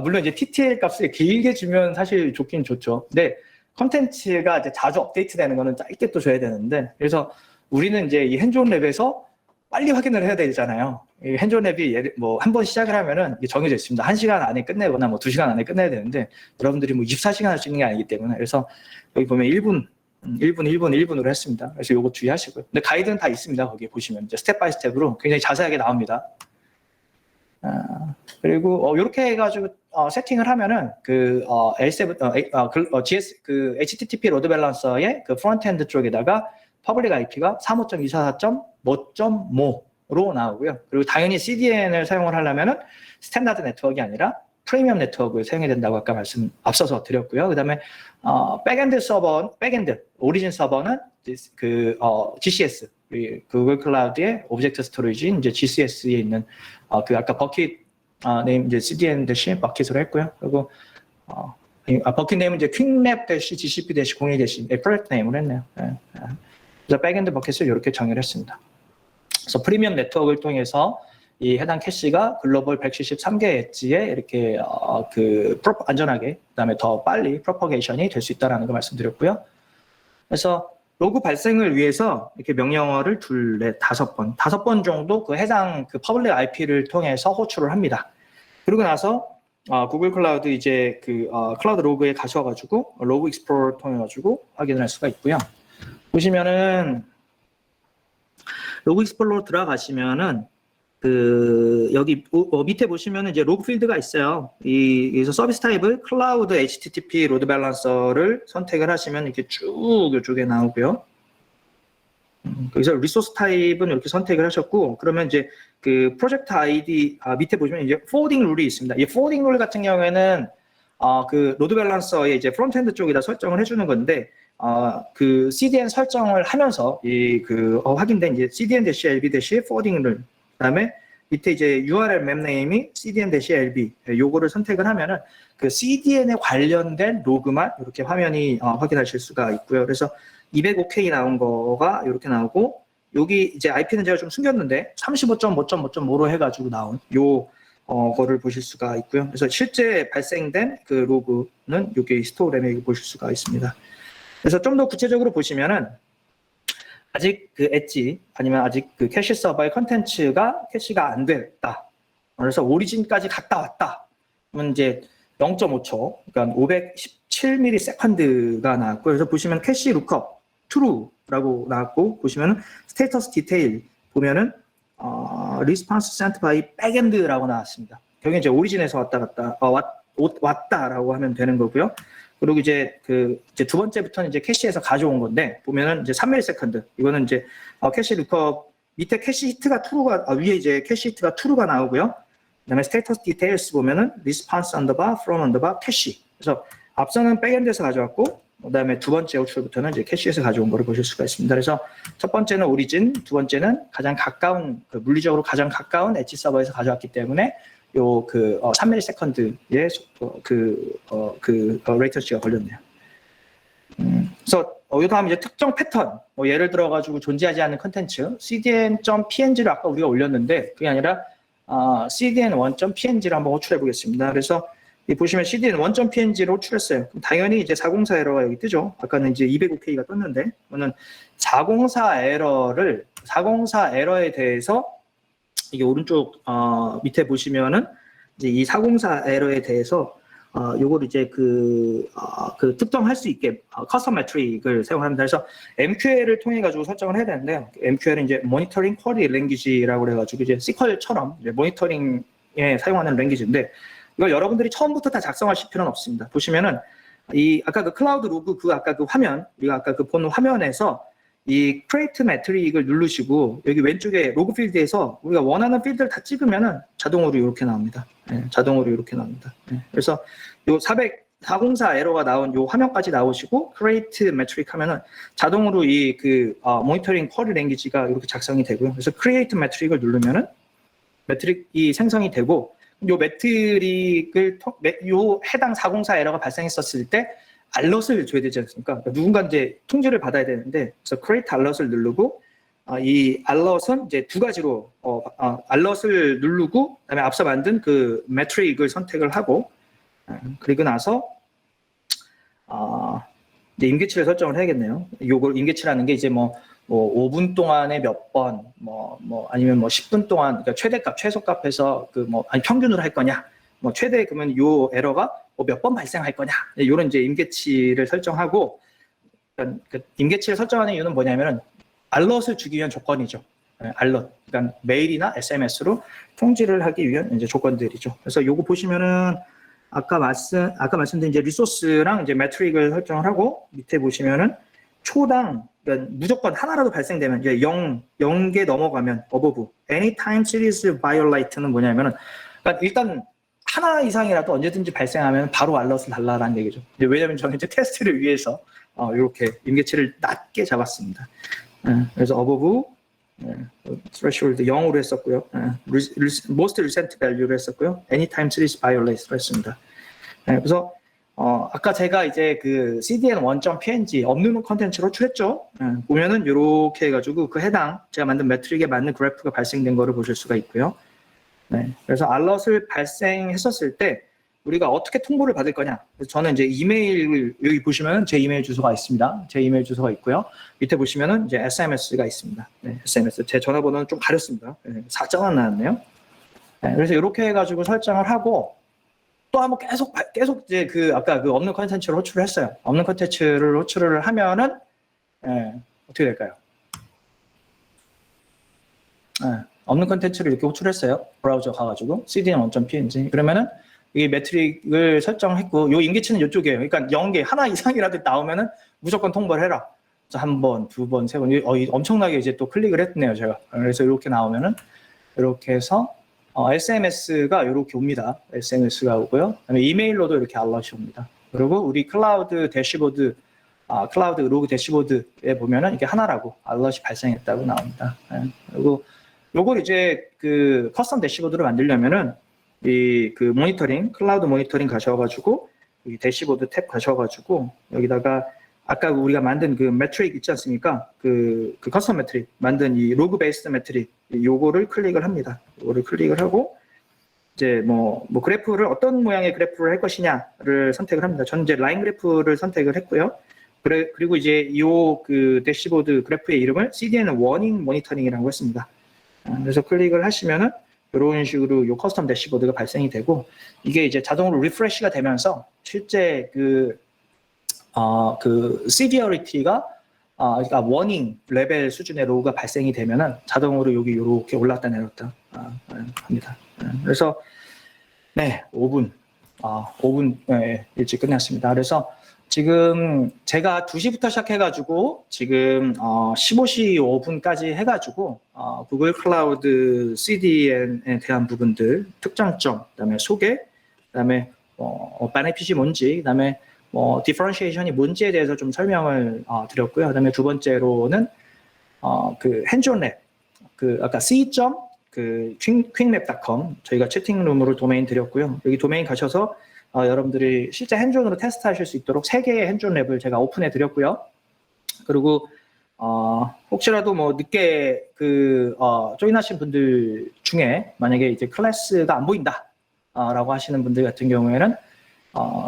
물론 이제 TTL 값을 길게 주면 사실 좋긴 좋죠. 근데 컨텐츠가 이제 자주 업데이트되는 거는 짧게 또 줘야 되는데 그래서 우리는 이제 이 핸즈온 랩에서 빨리 확인을 해야 되잖아요. 이 핸즈온 랩이 뭐 한 번 시작을 하면은 정해져 있습니다. 1시간 안에 끝내거나 뭐 2시간 안에 끝내야 되는데 여러분들이 뭐 24시간 할 수 있는 게 아니기 때문에 그래서 여기 보면 1분으로 했습니다. 그래서 요거 주의하시고요. 근데 가이드는 다 있습니다. 거기 보시면 이제 스텝 바이 스텝으로 굉장히 자세하게 나옵니다. 그리고 이렇게 해가지고 세팅을 하면은 그 L7 GS 그 HTTP 로드 밸런서의 그 프론트엔드 쪽에다가 퍼블릭 IP가 35.24.5.5로 나오고요. 그리고 당연히 CDN을 사용을 하려면은 스탠다드 네트워크가 아니라 프리미엄 네트워크를 사용해야 된다고 아까 앞서서 드렸고요. 그다음에 백엔드 오리진 서버는 그 GCS 구글 클라우드의 오브젝트 스토리지인 이제 GCS에 있는 그 아까 버킷 네임 이제 CDN 대신 버킷으로 했고요. 그리고 버킷 네임은 이제 퀵랩 대시 GCP 대시 01 대시 프로젝트 네임으로 했네요. 그래서 백엔드 버킷을 이렇게 정의를 했습니다. 그래서 프리미엄 네트워크를 통해서 이 해당 캐시가 글로벌 173개 엣지에 이렇게 안전하게 그다음에 더 빨리 프로퍼게이션이 될 수 있다라는 걸 말씀드렸고요. 그래서 로그 발생을 위해서 이렇게 명령어를 2, 4, 5번 정도 그 해당 그 퍼블릭 IP를 통해서 호출을 합니다. 그리고 나서 구글 클라우드 이제 그 클라우드 로그에 가셔가지고 로그 익스플로러를 통해 가지고 확인을 할 수가 있고요. 보시면은 로그 익스플로러 들어가시면은 그 여기 밑에 보시면은 이제 로그 필드가 있어요. 여기서 서비스 타입을 클라우드 HTTP 로드 밸런서를 선택을 하시면 이렇게 쭉 이쪽에 나오고요. 그래서 리소스 타입은 이렇게 선택을 하셨고 그러면 이제 그 프로젝트 아이디 밑에 보시면 이제 포워딩 룰이 있습니다. 이 포워딩 룰 같은 경우에는 그 로드 밸런서의 이제 프론트엔드 쪽에다 설정을 해주는 건데 그 CDN 설정을 하면서 확인된 이제 CDN-LB- 포워딩 룰 그다음에 밑에 이제 URL 맵 네임이 CDN-LB 요거를 선택을 하면은 그 CDN에 관련된 로그만 이렇게 화면이 확인하실 수가 있고요. 그래서 205K 나온 거가 이렇게 나오고 여기 이제 IP는 제가 좀 숨겼는데 35.5.5.5로 해가지고 나온 요 거를 보실 수가 있고요. 그래서 실제 발생된 그 로그는 여기 히스토그램에 보실 수가 있습니다. 그래서 좀 더 구체적으로 보시면은 아직 그 엣지 아니면 아직 그 캐시 서버의 컨텐츠가 캐시가 안 됐다. 그래서 오리진까지 갔다 왔다. 그러면 이제 0.5초, 그러니까 517ms가 나왔고, 그래서 보시면 캐시 룩업 true라고 나왔고, 보시면은 스테이터스 디테일 보면은 response sent by backend라고 나왔습니다. 여기 이제 오리진에서 왔다라고 하면 되는 거고요. 그리고 이제 이제 두 번째부터는 이제 캐시에서 가져온 건데, 보면은 이제 3ms, 이거는 이제 캐시 룩업 밑에 캐시 히트가 true가 위에 이제 캐시 히트가 true가 나오고요. 그다음에 스테이터스 디테일스 보면은 response underbar from underbar 캐시. 그래서 앞서는 백엔드에서 가져왔고, 그다음에 두 번째 호출부터는 이제 캐시에서 가져온 거를 보실 수가 있습니다. 그래서 첫 번째는 오리진, 두 번째는 가장 가까운 물리적으로 가장 가까운 엣지 서버에서 가져왔기 때문에 요 3ms의 레이턴시가 걸렸네요. 그래서 이 다음 이제 특정 패턴, 예를 들어 가지고 존재하지 않는 컨텐츠 cdn.png를 아까 우리가 올렸는데 그게 아니라 cdn1.png를 한번 호출해 보겠습니다. 그래서 보시면 cdn1.png를 호출했어요. 그럼 당연히 이제 404 에러가 여기 뜨죠. 아까는 이제 205K가 떴는데, 저는 404 에러에 대해서 이게 오른쪽 밑에 보시면은 이제 이 404 에러에 대해서 요걸 이제 그 특정할 수 있게 커스텀 매트릭을 사용합니다. 그래서 MQL을 통해 가지고 설정을 해야 되는데요. MQL은 이제 모니터링 쿼리 랭귀지라고 해가지고 이제 SQL처럼 이제 모니터링에 사용하는 랭귀지인데, 이걸 여러분들이 처음부터 다 작성하실 필요는 없습니다. 보시면은 아까 그 클라우드 로그 아까 그 화면, 우리가 아까 그 본 화면에서 이 create metric을 누르시고 여기 왼쪽에 로그 필드에서 우리가 원하는 필드를 다 찍으면은 자동으로 이렇게 나옵니다. 자동으로 이렇게 나옵니다. 그래서 요 404 에러가 나온 요 화면까지 나오시고 create metric 하면은 자동으로 이 모니터링 쿼리 랭귀지가 이렇게 작성이 되고요. 그래서 create metric을 누르면은 매트릭이 생성이 되고, 요 매트릭을 요 해당 404 에러가 발생했었을 때 알럿을 줘야 되지 않습니까? 그러니까 누군가 이제 통지를 받아야 되는데, 그래서 create 알럿을 누르고, 이 알럿은 이제 두 가지로 알럿을 누르고, 그다음에 앞서 만든 그 매트릭을 선택을 하고, 그리고 나서 이제 임계치를 설정을 해야겠네요. 요걸 임계치라는 게 이제 뭐 5분 동안에 몇 번, 아니면 10분 동안, 그러니까 최대값, 최소값에서 아니 평균으로 할 거냐, 최대 그러면 요 에러가 몇 번 발생할 거냐, 요런 이제 임계치를 설정하고, 그러니까 그 임계치를 설정하는 이유는 뭐냐면은 알럿을 주기 위한 조건이죠. 알럿, 그러니까 메일이나 SMS로 통지를 하기 위한 이제 조건들이죠. 그래서 요거 보시면은 아까 말씀드린 이제 리소스랑 이제 매트릭을 설정을 하고, 밑에 보시면은 초당, 그러니까 무조건 하나라도 발생되면 이제 0개 넘어가면 above anytime series violate는 뭐냐면은, 그러니까 일단 하나 이상이라도 언제든지 발생하면 바로 알럿을 달라라는 얘기죠. 왜냐하면 저는 이제 테스트를 위해서 이렇게 임계치를 낮게 잡았습니다. 그래서 above threshold 0으로 했었고요. most recent value로 했었고요. anytime series violate로 했습니다. 그래서 아까 제가 이제 그 cdn1.png 없는 컨텐츠로 호출했죠. 보면은 이렇게 해가지고 그 해당 제가 만든 매트릭에 맞는 그래프가 발생된 거를 보실 수가 있고요. 그래서 알럿을 발생했었을 때 우리가 어떻게 통보를 받을 거냐. 그래서 저는 이제 이메일을, 여기 보시면 제 이메일 주소가 있습니다. 제 이메일 주소가 있고요. 밑에 보시면은 이제 SMS가 있습니다. SMS. 제 전화번호는 좀 가렸습니다. 4자만 나왔네요. 그래서 이렇게 해가지고 설정을 하고, 또 한번 계속 이제 아까 없는 컨텐츠를 호출을 했어요. 없는 컨텐츠를 호출을 하면은, 어떻게 될까요? 없는 컨텐츠를 이렇게 호출했어요. 브라우저 가가지고 cdn1.png. 그러면은 이 매트릭을 설정했고, 요 임계치는 이쪽이에요. 그러니까 0개 하나 이상이라도 나오면은 무조건 통보를 해라. 한 번, 두 번, 세 번, 엄청나게 이제 또 클릭을 했네요, 제가. 그래서 이렇게 나오면은 이렇게 해서 SMS가 이렇게 옵니다. SMS가 오고요. 그다음에 이메일로도 이렇게 알럿이 옵니다. 그리고 우리 클라우드 대시보드, 클라우드 로그 대시보드에 보면은 이게 하나라고 알럿이 발생했다고 나옵니다. 그리고 요걸 이제 그 커스텀 대시보드를 만들려면은 그 모니터링, 클라우드 모니터링 가셔가지고 이 대시보드 탭 가셔가지고 여기다가 아까 우리가 만든 그 매트릭 있지 않습니까? 그 커스텀 매트릭 만든 이 로그 베이스드 매트릭 요거를 클릭을 합니다. 요거를 클릭을 하고 이제 뭐 그래프를 어떤 모양의 그래프를 할 것이냐를 선택을 합니다. 저는 이제 라인 그래프를 선택을 했고요. 그리고 이제 그 대시보드 그래프의 이름을 CDN 워닝 모니터링이라고 했습니다. 그래서 클릭을 하시면은 이런 식으로 요 커스텀 대시보드가 발생이 되고, 이게 이제 자동으로 리프레시가 되면서 실제 그 시비어리티가 그러니까 워닝 레벨 수준의 로우가 발생이 되면은 자동으로 여기 이렇게 올랐다 내렸다 합니다. 그래서 네, 5분 일찍 끝났습니다. 그래서 지금 제가 2시부터 시작해가지고 지금 15시 5분까지 해가지고 구글 클라우드 CDN에 대한 부분들, 특장점, 그다음에 소개, 그다음에 베네핏이 뭔지, 그다음에 디퍼런시에이션이 뭔지에 대해서 좀 설명을 드렸고요. 그다음에 두 번째로는 그 핸즈온 랩, 아까 c.quickmap.com 저희가 채팅룸으로 도메인 드렸고요. 여기 도메인 가셔서 여러분들이 실제 핸즈온으로 테스트하실 수 있도록 3개의 핸즈온 랩을 제가 오픈해 드렸고요. 그리고 혹시라도 늦게 조인하신 분들 중에 만약에 이제 클래스가 안 보인다 라고 하시는 분들 같은 경우에는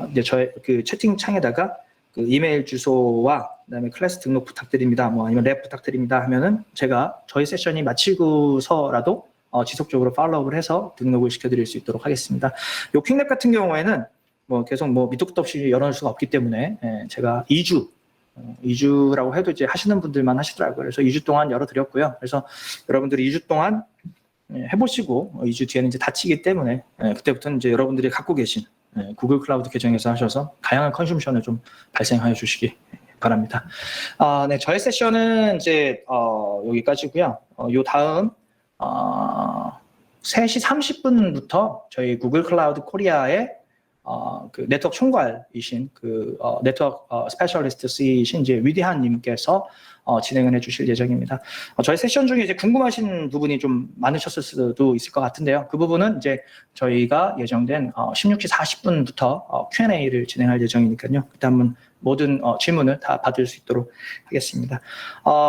이제 저의 그 채팅창에다가 그 이메일 주소와 그다음에 클래스 등록 부탁드립니다, 아니면 랩 부탁드립니다 하면은 제가 저희 세션이 마치고서라도 지속적으로 팔로우를 해서 등록을 시켜드릴 수 있도록 하겠습니다. 요 퀵랩 같은 경우에는 계속 밑도 끝도 없이 열어놓을 수가 없기 때문에 제가 2주라고 해도 이제 하시는 분들만 하시더라고요. 그래서 2주 동안 열어드렸고요. 그래서 여러분들이 2주 동안 해보시고 2주 뒤에는 이제 닫히기 때문에 그때부터는 이제 여러분들이 갖고 계신 구글 클라우드 계정에서 하셔서 다양한 컨슘션을 좀 발생하여 주시기 바랍니다. 네, 저의 세션은 이제 여기까지고요. 요 다음 3시 30분부터 저희 구글 클라우드 코리아의 그 네트워크 총괄이신 네트워크 스페셜리스트 C이신 이제 위대한 님께서 진행을 해주실 예정입니다. 저희 세션 중에 이제 궁금하신 부분이 좀 많으셨을 수도 있을 것 같은데요. 그 부분은 이제 저희가 예정된 16시 40분부터 Q&A를 진행할 예정이니까요. 그때 한번 모든 질문을 다 받을 수 있도록 하겠습니다.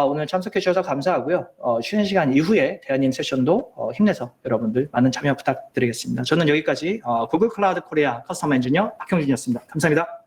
오늘 참석해 주셔서 감사하고요. 쉬는 시간 이후에 대한님 세션도 힘내서 여러분들 많은 참여 부탁드리겠습니다. 저는 여기까지 구글 클라우드 코리아 커스텀 엔지니어 박형준이었습니다. 감사합니다.